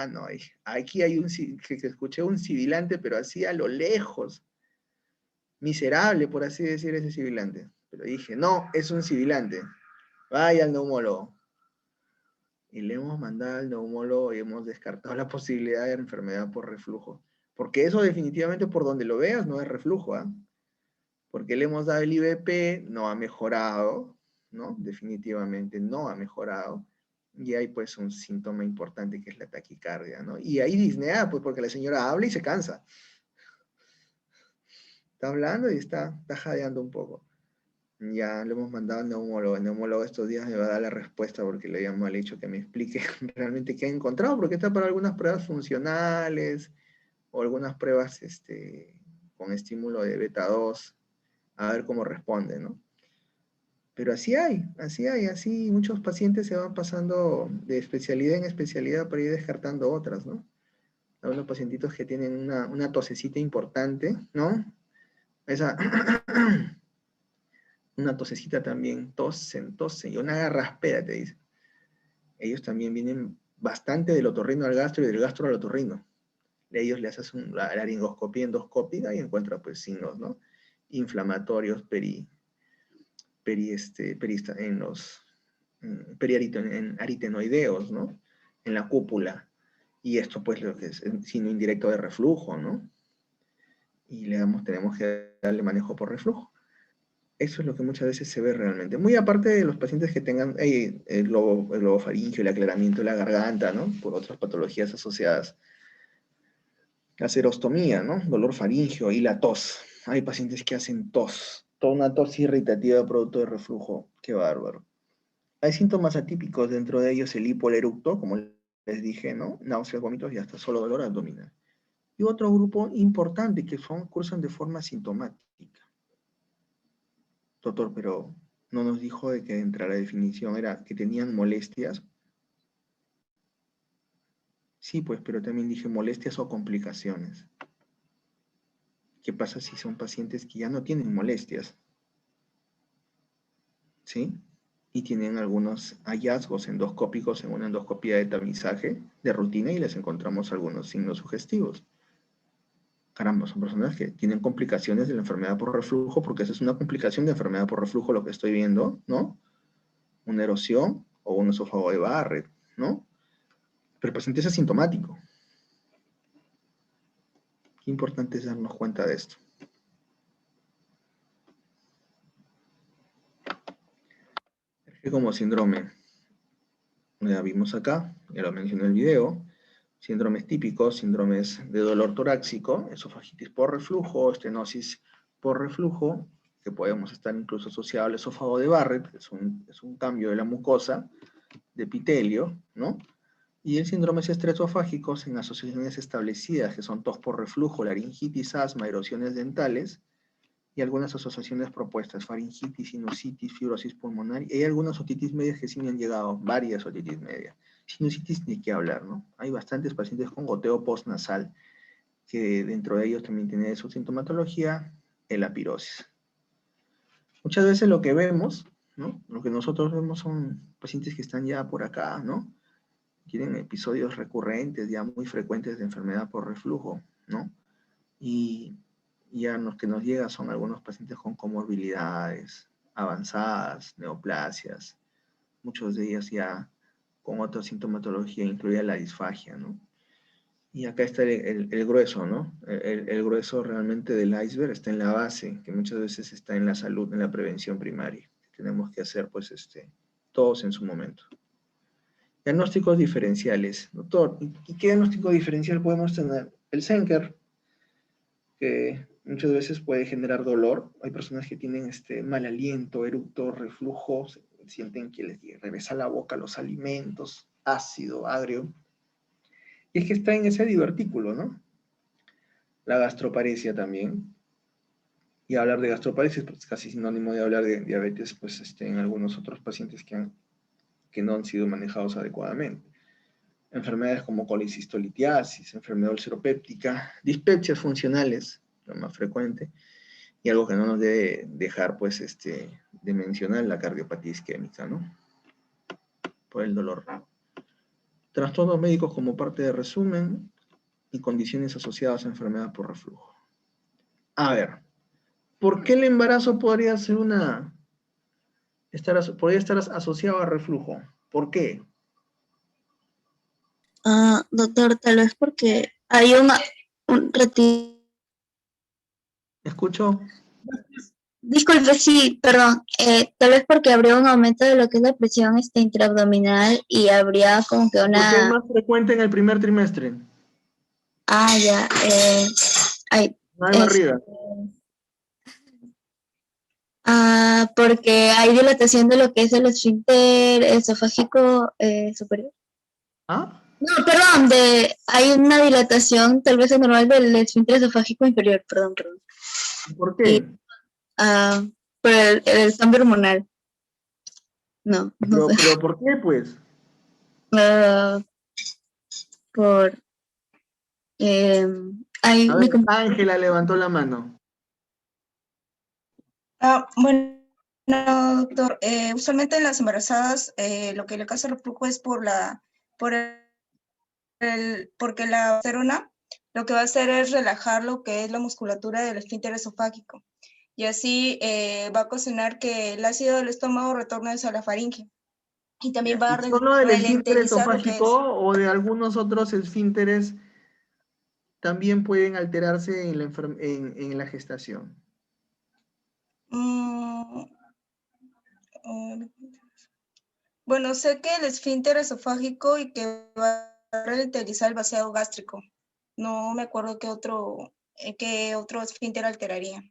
No, aquí hay que escuché un sibilante, pero así a lo lejos, miserable, por así decir, ese sibilante. Pero dije, no, es un sibilante, vaya al neumólogo. Y le hemos mandado al neumólogo y hemos descartado la posibilidad de enfermedad por reflujo. Porque eso definitivamente por donde lo veas no es reflujo, ¿ah? Porque le hemos dado el IBP, no ha mejorado, ¿no? Definitivamente no ha mejorado. Y hay pues un síntoma importante que es la taquicardia, ¿no? Y hay disnea, pues porque la señora habla y se cansa. Está hablando y está jadeando un poco. Ya le hemos mandado al neumólogo. El neumólogo estos días me va a dar la respuesta porque le habíamos mal hecho que me explique realmente qué ha encontrado, porque está para algunas pruebas funcionales o algunas pruebas con estímulo de beta 2, a ver cómo responde, ¿no? Pero así muchos pacientes se van pasando de especialidad en especialidad para ir descartando otras, ¿no? Algunos pacientitos que tienen una tosecita importante, ¿no? Esa, una tosecita también, tosen, y una garraspera, te dice. Ellos también vienen bastante del otorrino al gastro y del gastro al otorrino. Ellos le haces la laringoscopía endoscópica y encuentran pues signos, ¿no? Inflamatorios en los aritenoideos, ¿no? En la cúpula. Y esto pues lo que es signo indirecto de reflujo, ¿no? Y tenemos que darle manejo por reflujo. Eso es lo que muchas veces se ve realmente. Muy aparte de los pacientes que tengan el globo faríngeo, el aclaramiento de la garganta, ¿no? Por otras patologías asociadas. La serostomía, ¿no? Dolor faríngeo y la tos. Hay pacientes que hacen tos. Toda una tos irritativa producto de reflujo. Qué bárbaro. Hay síntomas atípicos, dentro de ellos el hipoleructo, como les dije, ¿no? Náuseas, vómitos y hasta solo dolor abdominal. Y otro grupo importante que cursan de forma sintomática. Doctor, pero no nos dijo de que dentro de la definición era que tenían molestias. Sí, pues, pero también dije molestias o complicaciones. ¿Qué pasa si son pacientes que ya no tienen molestias? ¿Sí? Y tienen algunos hallazgos endoscópicos en una endoscopía de tamizaje de rutina y les encontramos algunos signos sugestivos. Caramba, son personas que tienen complicaciones de la enfermedad por reflujo, porque esa es una complicación de enfermedad por reflujo lo que estoy viendo, ¿no? Una erosión o un esófago de Barrett, ¿no? Pero el paciente es asintomático. Qué importante es darnos cuenta de esto. Como síndrome, ya vimos acá, ya lo mencioné en el video, síndromes típicos, síndromes de dolor torácico, esofagitis por reflujo, estenosis por reflujo, que podemos estar incluso asociado al esófago de Barrett, que es un cambio de la mucosa, de epitelio, ¿no? Y el síndromes estreptofágicos en asociaciones establecidas, que son tos por reflujo, laringitis, asma, erosiones dentales, y algunas asociaciones propuestas, faringitis, sinusitis, fibrosis pulmonar, y hay algunas otitis medias que sí me han llegado, varias otitis medias. Sinusitis ni qué hablar, ¿no? Hay bastantes pacientes con goteo postnasal, que dentro de ellos también tiene su sintomatología, el apirosis. Muchas veces lo que vemos, ¿no? Lo que nosotros vemos son pacientes que están ya por acá, ¿no? Tienen episodios recurrentes, ya muy frecuentes de enfermedad por reflujo, ¿no? Y ya los que nos llegan son algunos pacientes con comorbilidades avanzadas, neoplasias, muchos de ellos ya con otra sintomatología, incluida la disfagia, ¿no? Y acá está el grueso, ¿no? El grueso realmente del iceberg está en la base, que muchas veces está en la salud, en la prevención primaria. Tenemos que hacer, pues, todos en su momento. Diagnósticos diferenciales. Doctor, ¿y qué diagnóstico diferencial podemos tener? El Senker, que muchas veces puede generar dolor. Hay personas que tienen mal aliento, eructo, reflujo, sienten que les regresa a la boca los alimentos, ácido, agrio. Y es que está en ese divertículo, ¿no? La gastroparesia también. Y hablar de gastroparesia es casi sinónimo de hablar de diabetes, pues, en algunos otros pacientes que no han sido manejados adecuadamente. Enfermedades como colicistolitiasis, enfermedad ulceropéptica, dispepsias funcionales, lo más frecuente, y algo que no nos debe dejar, pues, de mencionar, la cardiopatía isquémica, ¿no? Por el dolor. Trastornos médicos como parte de resumen y condiciones asociadas a enfermedad por reflujo. A ver, ¿por qué el embarazo podría ser podría estar asociado a reflujo? ¿Por qué? Doctor, tal vez porque hay un retiro. ¿Escucho? Disculpe, sí, perdón. Tal vez porque habría un aumento de lo que es la presión intraabdominal y habría como que ¿Por qué es una... más frecuente en el primer trimestre? Ya. No hay barriga. Porque hay dilatación de lo que es el esfínter esofágico superior. ¿Ah? No, perdón, hay una dilatación tal vez anormal del esfínter esofágico inferior, perdón. ¿Por qué? Por el cambio hormonal. No sé. ¿Pero por qué, pues? Por... A ver, Ángela levantó la mano. Bueno, doctor, usualmente en las embarazadas lo que le causa reflujo es porque la progesterona lo que va a hacer es relajar lo que es la musculatura del esfínter esofágico y así va a ocasionar que el ácido del estómago retorne hacia la faringe y también va a ¿Solo del esfínter ralentizar lo que es. esofágico o de algunos otros esfínteres también pueden alterarse en la gestación? Bueno, sé que el esfínter esofágico y que va a ralentizar el vaciado gástrico. No me acuerdo qué otro esfínter alteraría.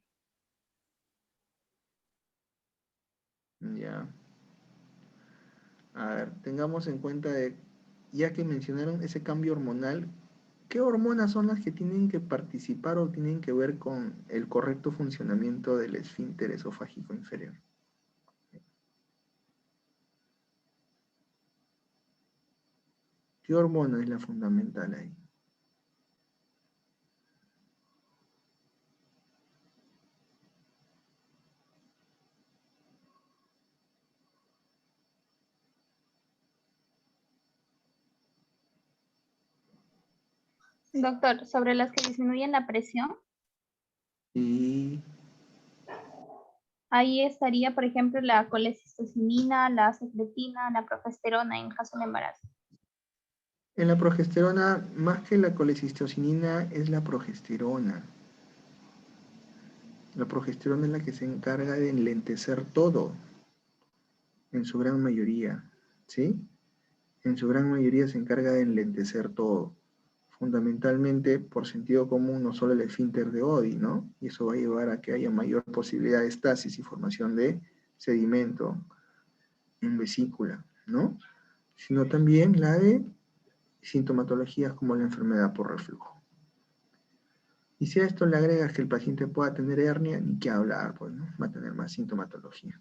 Ya. A ver, tengamos en cuenta ya que mencionaron ese cambio hormonal, ¿qué hormonas son las que tienen que participar o tienen que ver con el correcto funcionamiento del esfínter esofágico inferior? ¿Qué hormona es la fundamental ahí? Doctor, sobre las que disminuyen la presión, Y ahí estaría, por ejemplo, la colecistocinina, la secretina, la progesterona en caso de embarazo. en la progesterona, más que la colecistocinina, es la progesterona. La progesterona es la que se encarga de enlentecer todo, en su gran mayoría, ¿sí? En su gran mayoría se encarga de enlentecer todo. Fundamentalmente, por sentido común, no solo el esfínter de Oddi, ¿no? Y eso va a llevar a que haya mayor posibilidad de estasis y formación de sedimento en vesícula, ¿no? Sino también la de sintomatologías como la enfermedad por reflujo. Y si a esto le agregas que el paciente pueda tener hernia, ni qué hablar, pues, ¿no? Va a tener más sintomatología.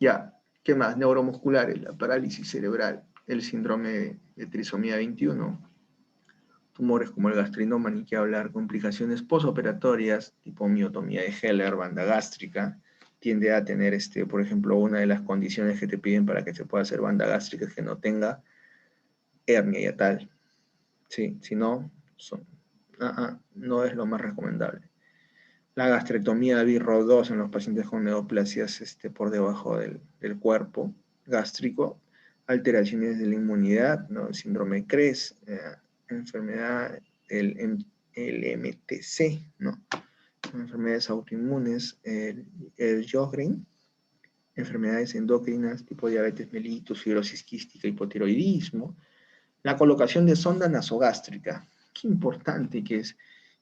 Ya, ¿qué más? Neuromusculares, la parálisis cerebral, el síndrome de trisomía 21, tumores como el gastrinoma, ni qué hablar, complicaciones posoperatorias, tipo miotomía de Heller, banda gástrica, tiende a tener, por ejemplo, una de las condiciones que te piden para que se pueda hacer banda gástrica es que no tenga hernia yatal. Sí, si no, no es lo más recomendable. La gastrectomía BIRRO 2 en los pacientes con neoplasias por debajo del cuerpo gástrico, alteraciones de la inmunidad, ¿no? Síndrome CRES, enfermedad, el MTC, ¿no? Enfermedades autoinmunes, el Sjögren, enfermedades endocrinas tipo diabetes mellitus, fibrosis quística, hipotiroidismo, la colocación de sonda nasogástrica. Qué importante que es.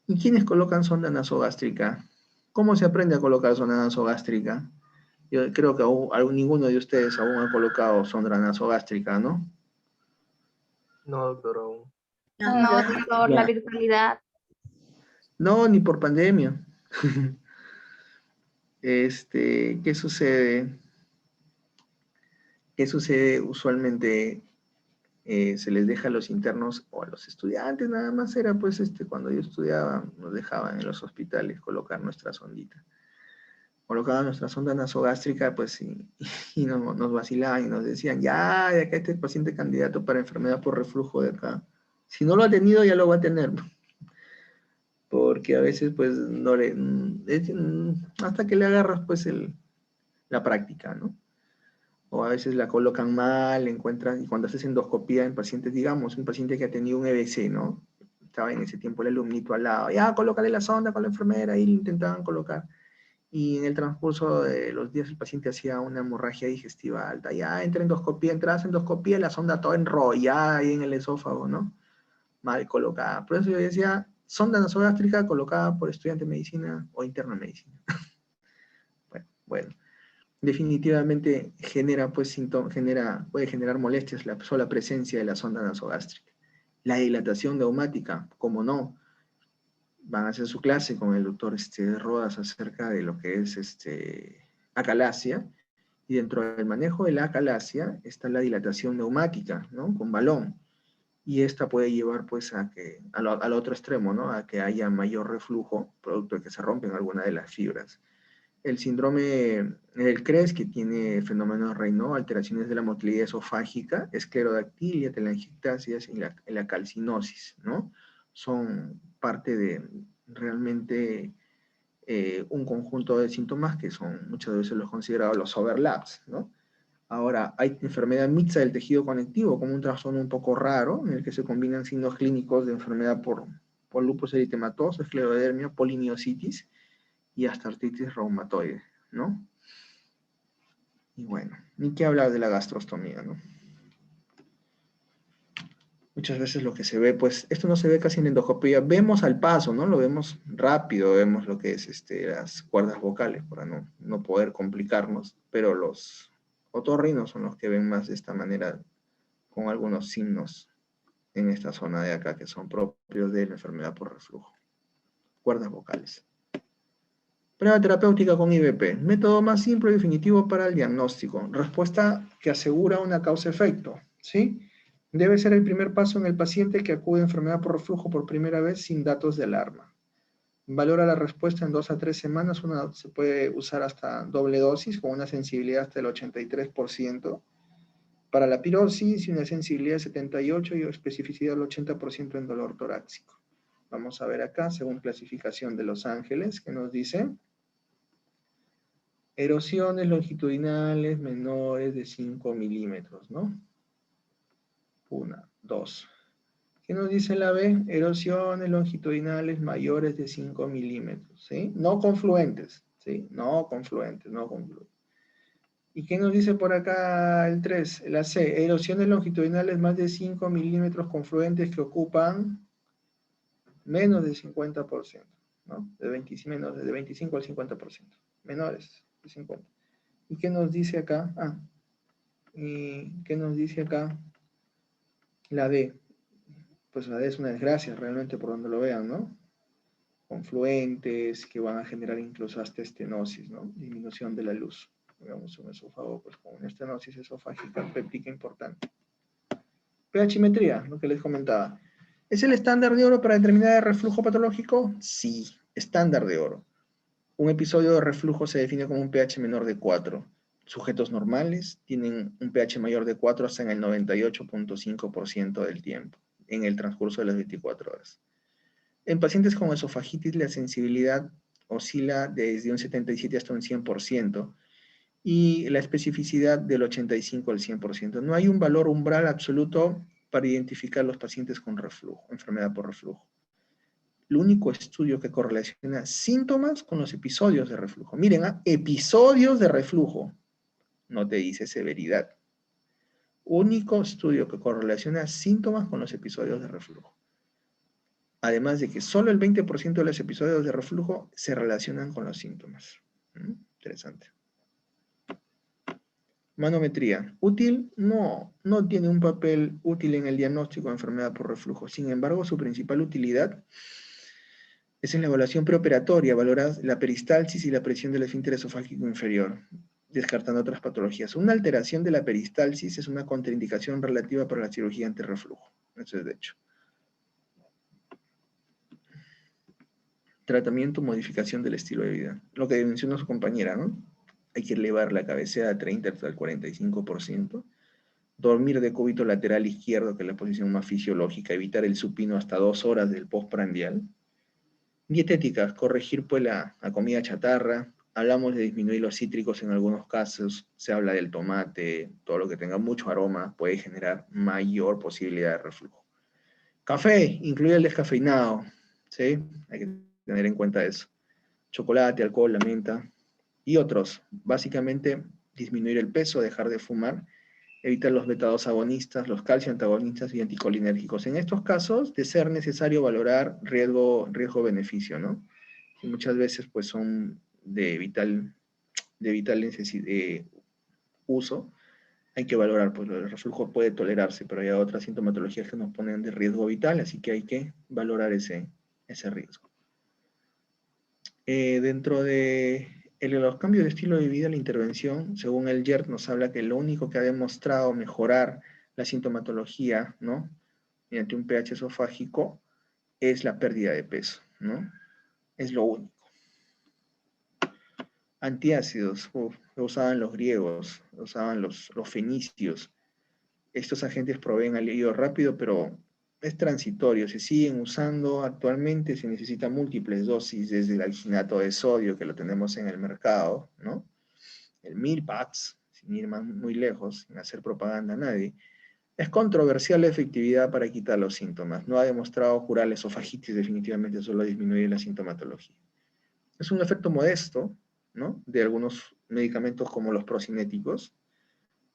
¿Y quiénes colocan sonda nasogástrica? ¿Cómo se aprende a colocar sonda nasogástrica? Yo creo que ninguno de ustedes aún ha colocado sonda nasogástrica, ¿no? No, doctor, aún. No, doctor, la virtualidad. No, ni por pandemia. ¿Qué sucede? ¿Qué sucede usualmente? Se les deja a los internos o a los estudiantes, nada más era pues cuando yo estudiaba, nos dejaban en los hospitales colocar nuestra sondita. Colocaban nuestra sonda nasogástrica, pues, y nos vacilaban y nos decían, ya acá este paciente candidato para enfermedad por reflujo de acá. Si no lo ha tenido, ya lo va a tener. Porque a veces, pues, no le, hasta que le agarras, pues, la práctica, ¿no? O a veces la colocan mal, encuentran, y cuando haces endoscopía en pacientes, digamos, un paciente que ha tenido un EBC, ¿no? Estaba en ese tiempo el alumnito al lado, ya, colócale la sonda con la enfermera, y le intentaban colocar. Y en el transcurso de los días el paciente hacía una hemorragia digestiva alta, ya, entras endoscopía, la sonda toda enrollada ahí en el esófago, ¿no? Mal colocada. Por eso yo decía, sonda nasogástrica colocada por estudiante de medicina o interno de medicina. bueno. Definitivamente genera, pues, puede generar molestias la sola presencia de la sonda nasogástrica. La dilatación neumática, como no, van a hacer su clase con el doctor Rodas acerca de lo que es acalasia, y dentro del manejo de la acalasia está la dilatación neumática, ¿no? Con balón, y esta puede llevar, pues, al otro extremo, ¿no? A que haya mayor reflujo, producto de que se rompen algunas de las fibras. El síndrome del CRES, que tiene fenómenos Raynaud, alteraciones de la motilidad esofágica, esclerodactilia, telangiectasias y la calcinosis, ¿no? Son parte de realmente un conjunto de síntomas que son muchas veces los considerados los overlaps, ¿no? Ahora, hay enfermedad mixta del tejido conectivo, como un trastorno un poco raro, en el que se combinan signos clínicos de enfermedad por lupus eritematoso, esclerodermia, polimiositis, y hasta artritis reumatoide, ¿no? Y bueno, ni qué hablar de la gastrostomía, ¿no? Muchas veces lo que se ve, pues, esto no se ve casi en endoscopía, vemos al paso, ¿no? Lo vemos rápido, vemos lo que es las cuerdas vocales, para no poder complicarnos, pero los otorrinos son los que ven más de esta manera, con algunos signos en esta zona de acá, que son propios de la enfermedad por reflujo. Cuerdas vocales. Prueba terapéutica con IVP. Método más simple y definitivo para el diagnóstico. Respuesta que asegura una causa-efecto, ¿sí? Debe ser el primer paso en el paciente que acude a enfermedad por reflujo por primera vez sin datos de alarma. Valora la respuesta en 2 a 3 semanas. Se puede usar hasta doble dosis con una sensibilidad hasta el 83%. Para la pirosis y una sensibilidad de 78% y especificidad del 80% en dolor torácico. Vamos a ver acá, según clasificación de Los Ángeles, que nos dice erosiones longitudinales menores de 5 milímetros, ¿no? 1, 2. ¿Qué nos dice la B? Erosiones longitudinales mayores de 5 milímetros, ¿sí? No confluentes, ¿sí? No confluentes. ¿Y qué nos dice por acá el 3? La C, erosiones longitudinales más de 5 milímetros confluentes que ocupan menos del 50%, ¿no? De 25 al 50%. Menores de 50. ¿Y qué nos dice acá? ¿Y qué nos dice acá? La D. Pues la D es una desgracia, realmente, por donde lo vean, ¿no? Confluentes, que van a generar incluso hasta estenosis, ¿no? Disminución de la luz. Veamos un esófago, pues con una estenosis esofágica péptica importante. pHimetría, lo que les comentaba. ¿Es el estándar de oro para determinar el reflujo patológico? Sí, estándar de oro. Un episodio de reflujo se define como un pH menor de 4. Sujetos normales tienen un pH mayor de 4 hasta en el 98.5% del tiempo, en el transcurso de las 24 horas. En pacientes con esofagitis, la sensibilidad oscila desde un 77 hasta un 100%, y la especificidad del 85 al 100%. No hay un valor umbral absoluto para identificar los pacientes con reflujo, enfermedad por reflujo. El único estudio que correlaciona síntomas con los episodios de reflujo. Miren, episodios de reflujo, no te dice severidad. Único estudio que correlaciona síntomas con los episodios de reflujo. Además de que solo el 20% de los episodios de reflujo se relacionan con los síntomas. Interesante. Manometría. ¿Útil? No, no tiene un papel útil en el diagnóstico de enfermedad por reflujo. Sin embargo, su principal utilidad es en la evaluación preoperatoria, valorar la peristalsis y la presión del esfínter esofágico inferior, descartando otras patologías. Una alteración de la peristalsis es una contraindicación relativa para la cirugía ante reflujo. Eso es de hecho. Tratamiento, modificación del estilo de vida. Lo que mencionó su compañera, ¿no? Hay que elevar la cabecera de 30 hasta el 45%. Dormir de cúbito lateral izquierdo, que es la posición más fisiológica. Evitar el supino hasta 2 horas del postprandial. Dietéticas, corregir pues la comida chatarra. Hablamos de disminuir los cítricos en algunos casos. Se habla del tomate, todo lo que tenga mucho aroma puede generar mayor posibilidad de reflujo. Café, incluir el descafeinado, ¿sí? Hay que tener en cuenta eso. Chocolate, alcohol, la menta y otros. Básicamente, disminuir el peso, dejar de fumar, evitar los beta-2 agonistas, los calcio antagonistas y anticolinérgicos. En estos casos, de ser necesario valorar riesgo-beneficio, ¿no? Y muchas veces, pues, son de vital uso. Hay que valorar, pues el reflujo puede tolerarse, pero hay otras sintomatologías que nos ponen de riesgo vital, así que hay que valorar ese riesgo. Dentro de los cambios de estilo de vida, la intervención, según el YERT, nos habla que lo único que ha demostrado mejorar la sintomatología, ¿no?, mediante un pH esofágico, es la pérdida de peso, ¿no? Es lo único. Antiácidos, lo usaban los griegos, lo usaban los fenicios. Estos agentes proveen alivio rápido, pero es transitorio. Se siguen usando actualmente, se necesitan múltiples dosis, desde el alginato de sodio, que lo tenemos en el mercado, ¿no? El Milpax, sin ir muy lejos, sin hacer propaganda a nadie. Es controversial la efectividad para quitar los síntomas. No ha demostrado curar la esofagitis, definitivamente solo disminuir la sintomatología. Es un efecto modesto, ¿no?, de algunos medicamentos como los procinéticos,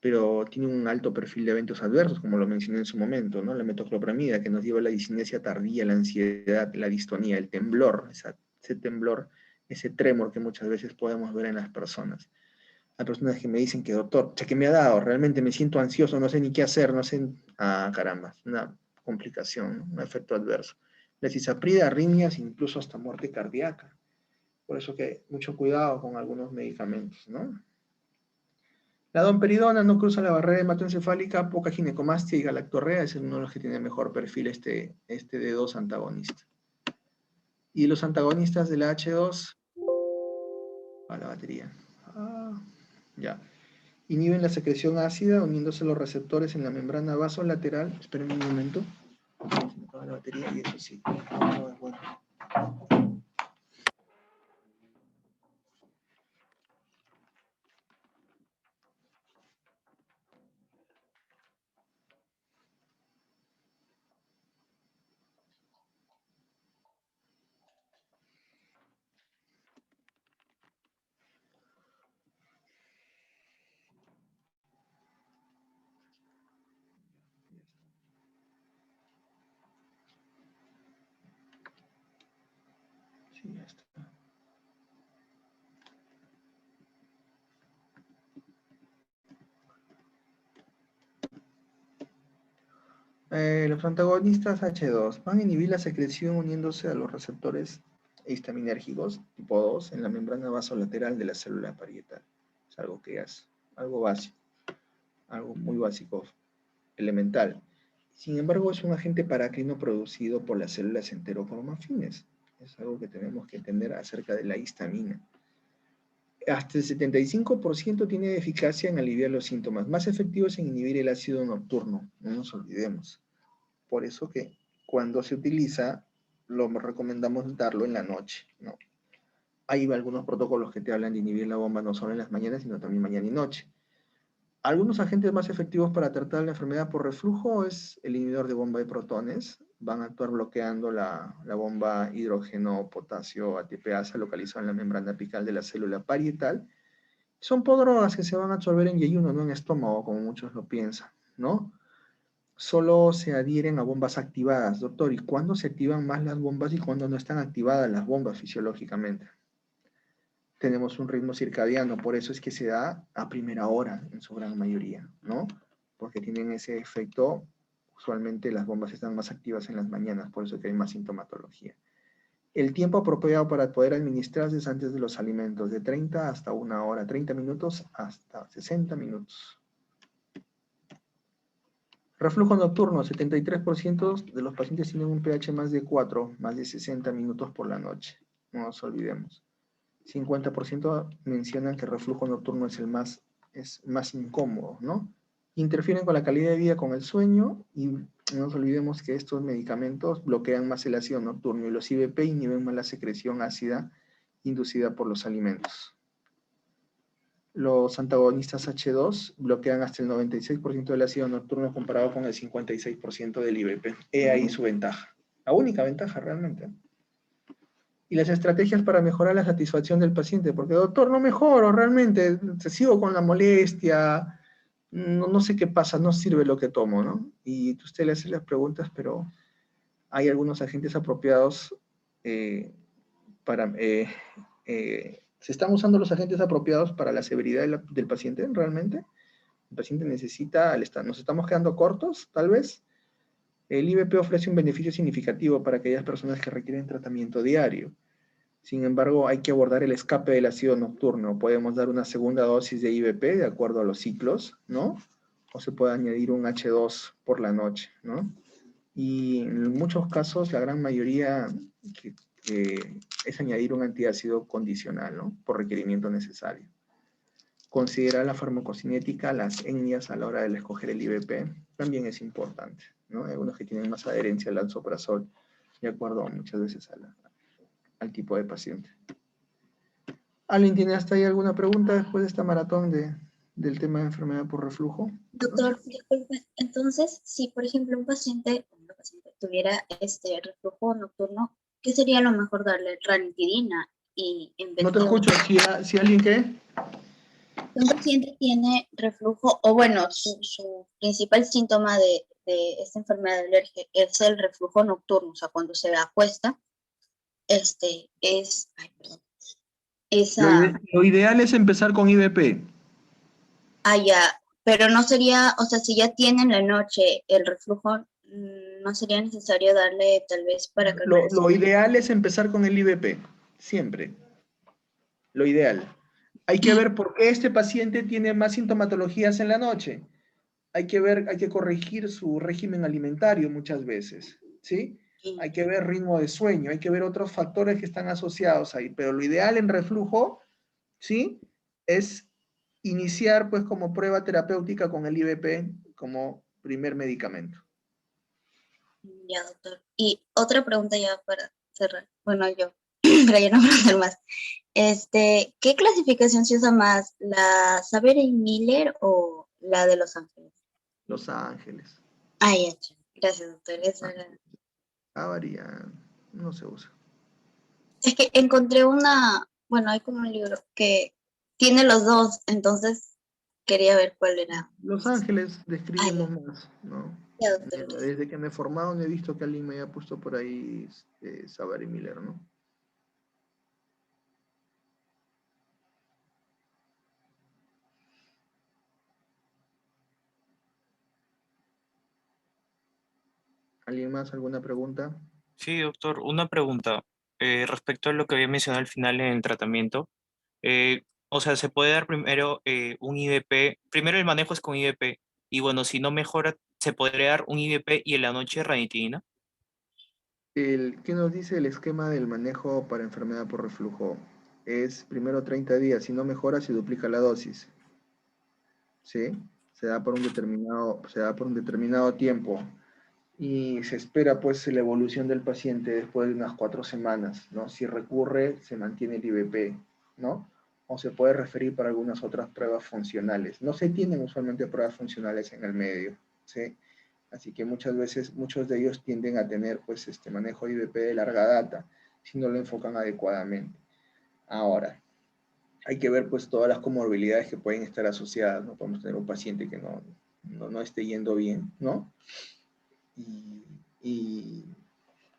pero tiene un alto perfil de eventos adversos, como lo mencioné en su momento, ¿no? La metoclopramida, que nos lleva a la discinesia tardía, la ansiedad, la distonía, el temblor, ese temblor, ese tremor que muchas veces podemos ver en las personas. Hay personas que me dicen que, doctor, ¿qué me ha dado? Realmente me siento ansioso, no sé ni qué hacer, no sé... Ah, caramba, una complicación, ¿no?, un efecto adverso. La cisaprida, arritmias, incluso hasta muerte cardíaca. Por eso que mucho cuidado con algunos medicamentos, ¿no? La domperidona no cruza la barrera hematoencefálica, poca ginecomastia y galactorrea, es uno de los que tiene mejor perfil este D2 antagonista. Y los antagonistas de la H2, a la batería, ya, inhiben la secreción ácida uniéndose a los receptores en la membrana vasolateral. Esperen un momento, se me acaba la batería y eso sí, no es bueno. Sí, ya está. Los antagonistas H2 van a inhibir la secreción uniéndose a los receptores histaminérgicos tipo 2 en la membrana vasolateral de la célula parietal. Es algo que es algo básico, algo muy básico, elemental. Sin embargo, es un agente paracrino producido por las células enterocromafines. Es algo que tenemos que entender acerca de la histamina. Hasta el 75% tiene eficacia en aliviar los síntomas. Más efectivo es en inhibir el ácido nocturno, no nos olvidemos. Por eso que cuando se utiliza, lo recomendamos darlo en la noche, ¿no? Hay algunos protocolos que te hablan de inhibir la bomba no solo en las mañanas, sino también mañana y noche. Algunos agentes más efectivos para tratar la enfermedad por reflujo es el inhibidor de bomba de protones. Van a actuar bloqueando la bomba hidrógeno-potasio ATPasa localizada en la membrana apical de la célula parietal. Son prodrogas que se van a absorber en yeyuno, no en estómago, como muchos lo piensan, ¿no? Solo se adhieren a bombas activadas, doctor. ¿Y cuándo se activan más las bombas y cuándo no están activadas las bombas fisiológicamente? Tenemos un ritmo circadiano, por eso es que se da a primera hora en su gran mayoría, ¿no? Porque tienen ese efecto, usualmente las bombas están más activas en las mañanas, por eso que hay más sintomatología. El tiempo apropiado para poder administrarse es antes de los alimentos, de 30 hasta 1 hora, 30 minutos hasta 60 minutos. Reflujo nocturno, 73% de los pacientes tienen un pH más de 4, más de 60 minutos por la noche, no nos olvidemos. 50% mencionan que el reflujo nocturno es más incómodo, ¿no? Interfieren con la calidad de vida, con el sueño, y no nos olvidemos que estos medicamentos bloquean más el ácido nocturno y los IBP inhiben más la secreción ácida inducida por los alimentos. Los antagonistas H2 bloquean hasta el 96% del ácido nocturno comparado con el 56% del IBP. He ahí su ventaja. La única ventaja realmente. Y las estrategias para mejorar la satisfacción del paciente, porque doctor, no mejoro realmente, sigo con la molestia, no sé qué pasa, no sirve lo que tomo, ¿no? Y usted le hace las preguntas, pero hay algunos agentes apropiados se están usando los agentes apropiados para la severidad del paciente, realmente. El paciente necesita, nos estamos quedando cortos, tal vez. El IBP ofrece un beneficio significativo para aquellas personas que requieren tratamiento diario. Sin embargo, hay que abordar el escape del ácido nocturno. Podemos dar una segunda dosis de IBP de acuerdo a los ciclos, ¿no? O se puede añadir un H2 por la noche, ¿no? Y en muchos casos, la gran mayoría es añadir un antiácido condicional, ¿no? Por requerimiento necesario. Considerar la farmacocinética, las etnias a la hora de escoger el IBP, también es importante, ¿no? Hay algunos que tienen más adherencia al lansoprazol, de acuerdo muchas veces al tipo de paciente. ¿Alguien tiene hasta ahí alguna pregunta después de esta maratón del tema de enfermedad por reflujo? Doctor, disculpe, entonces, si por ejemplo un paciente tuviera reflujo nocturno, ¿qué sería lo mejor darle? Ranitidina y en vez No te de escucho, si alguien qué. un paciente tiene reflujo, o bueno, su principal síntoma de esta enfermedad de alergia es el reflujo nocturno, o sea, cuando se acuesta, Lo ideal es empezar con IBP. Ya, pero no sería, o sea, si ya tiene en la noche el reflujo, no sería necesario darle tal vez para que... Lo ideal es empezar con el IBP, siempre. Lo ideal. Hay que ver por qué este paciente tiene más sintomatologías en la noche. Hay que corregir su régimen alimentario muchas veces, ¿sí? Hay que ver ritmo de sueño, hay que ver otros factores que están asociados ahí, pero lo ideal en reflujo, ¿sí? Es iniciar pues como prueba terapéutica con el IBP como primer medicamento. Ya, doctor. Y otra pregunta ya para cerrar. Bueno, para ya no preguntar más. ¿Qué clasificación se usa más? ¿La Saber-Miller o la de Los Ángeles? Los Ángeles. Ya, gracias, doctor. Varía, no se usa. Es que encontré hay como un libro que tiene los dos, entonces quería ver cuál era. Los Ángeles describimos más, ¿no? Ya, doctor. Desde que me he formado no he visto que alguien me haya puesto por ahí Saber-Miller, ¿no? ¿Alguien más? ¿Alguna pregunta? Sí, doctor, una pregunta respecto a lo que había mencionado al final en el tratamiento. O sea, se puede dar primero un IBP, primero el manejo es con IBP, y bueno, si no mejora, se podría dar un IBP y en la noche ranitidina. ¿Qué nos dice el esquema del manejo para enfermedad por reflujo? Es primero 30 días, si no mejora se duplica la dosis. ¿Sí? Se da por un determinado tiempo. y se espera pues la evolución del paciente después de unas 4 semanas, ¿no? Si recurre, se mantiene el IBP, ¿no? O se puede referir para algunas otras pruebas funcionales. No se tienen usualmente pruebas funcionales en el medio, ¿sí? Así que muchas veces, muchos de ellos tienden a tener pues este manejo de IBP de larga data, si no lo enfocan adecuadamente. Ahora, hay que ver pues todas las comorbilidades que pueden estar asociadas, ¿no? Podemos tener un paciente que no esté yendo bien, ¿no? Y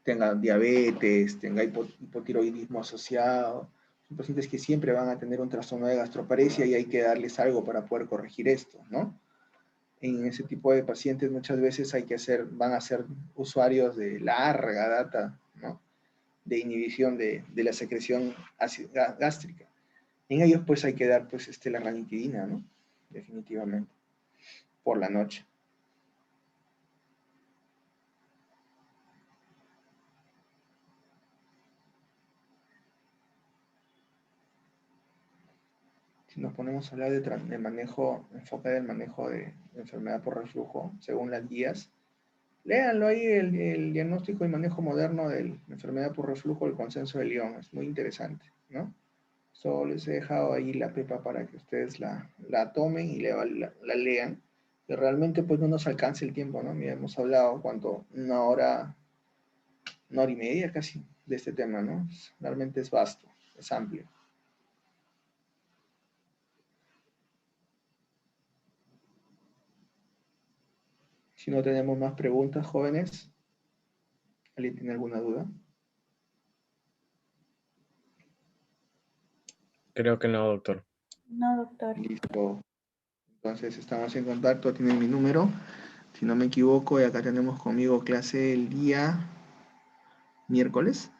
tenga diabetes, tenga hipotiroidismo asociado. Son pacientes que siempre van a tener un trastorno de gastroparesia y hay que darles algo para poder corregir esto, ¿no? En ese tipo de pacientes muchas veces van a ser usuarios de larga data, ¿no? De inhibición de la secreción gástrica. En ellos pues hay que dar pues la ranitidina, ¿no? Definitivamente, por la noche. Si nos ponemos a hablar de manejo, enfoque del manejo de enfermedad por reflujo, según las guías, léanlo ahí, el diagnóstico y manejo moderno de la enfermedad por reflujo, el consenso de Lyon, es muy interesante, ¿no? Solo les he dejado ahí la pepa para que ustedes la tomen y la lean, que realmente pues no nos alcance el tiempo, ¿no? Mira, hemos hablado, ¿cuánto? Una hora y media casi de este tema, ¿no? Realmente es vasto, es amplio. Si no tenemos más preguntas, jóvenes, ¿alguien tiene alguna duda? Creo que no, doctor. No, doctor. Listo. Entonces estamos en contacto, tienen mi número. Si no me equivoco, y acá tenemos conmigo clase el día miércoles.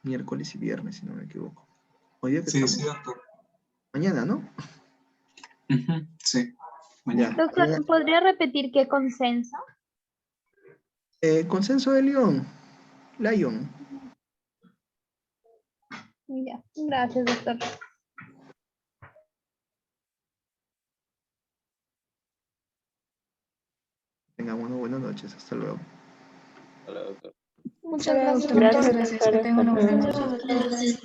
Miércoles y viernes, si no me equivoco. Hoy día que Sí, estamos. sí, doctor. Mañana, ¿no? Sí, mañana. Doctor, ¿podría repetir qué consenso? Consenso de Lyon. Ya, gracias, doctor. Tengan una buenas noches. Hasta luego. Hola, doctor. Muchas gracias, doctor. Gracias, que tengan una buena noche.